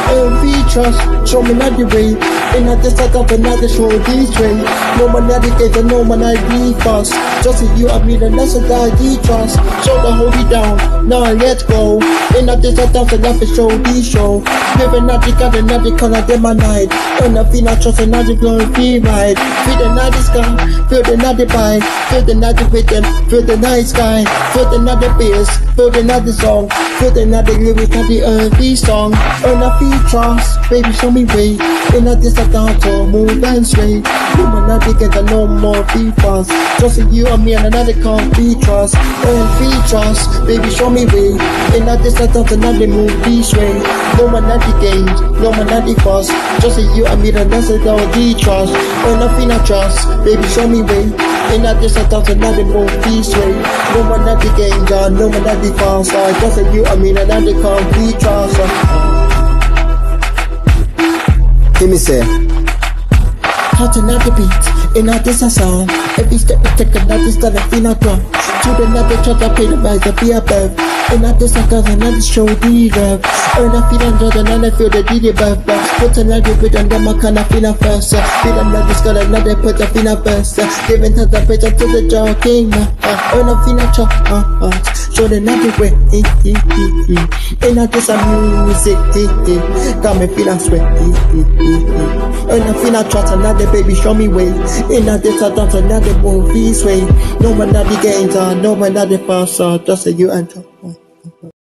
Every trust, show me another way. In this I thought another show this way. No man not together, no man not be fast. Just as you and me, the lesson that I trust. So the hold it down, now let's go. In this I thought another show this show. Never not together, another color than my night. And I feel not trust another glory be right. Feel the night sky, feel the night bite. Feel the night rhythm, feel the night sky. Feel the night bass, feel the night song. Feel the night lyric of the earthy song. And I feel trust, baby show me way. In this I thought to move and sway. No man not together, no more be fast. Just you and me and another can't be trust. And be trust, baby show me way. In this I thought another move this way. No man not the games, no man not the fast. Just you and me and that's all the trust. And I feel not trust, baby show me way. In this I thought another move this way. No man not the games, games are, no one that the fast side. Just like you, I mean, and that they can't be trusted. Hear me say, hot another beat, in a this a song. Every step we take another step, I feel not wrong. Children that they try to pay the price, I be above. In a this a cause another show the rev. Earn a feel under the none, I feel the DJ above. Put another bit on them, I can't feel a first. Feel another skull, another put a feel a first. Giving to the picture to the joking. Earn a feel a chop, show the another way. In a this a music, got me feel a sweat. Earn a feel a trot, another baby show me way. In a this a dance, another movie sway. No one that the games are, no one that the fast are, just say you enter.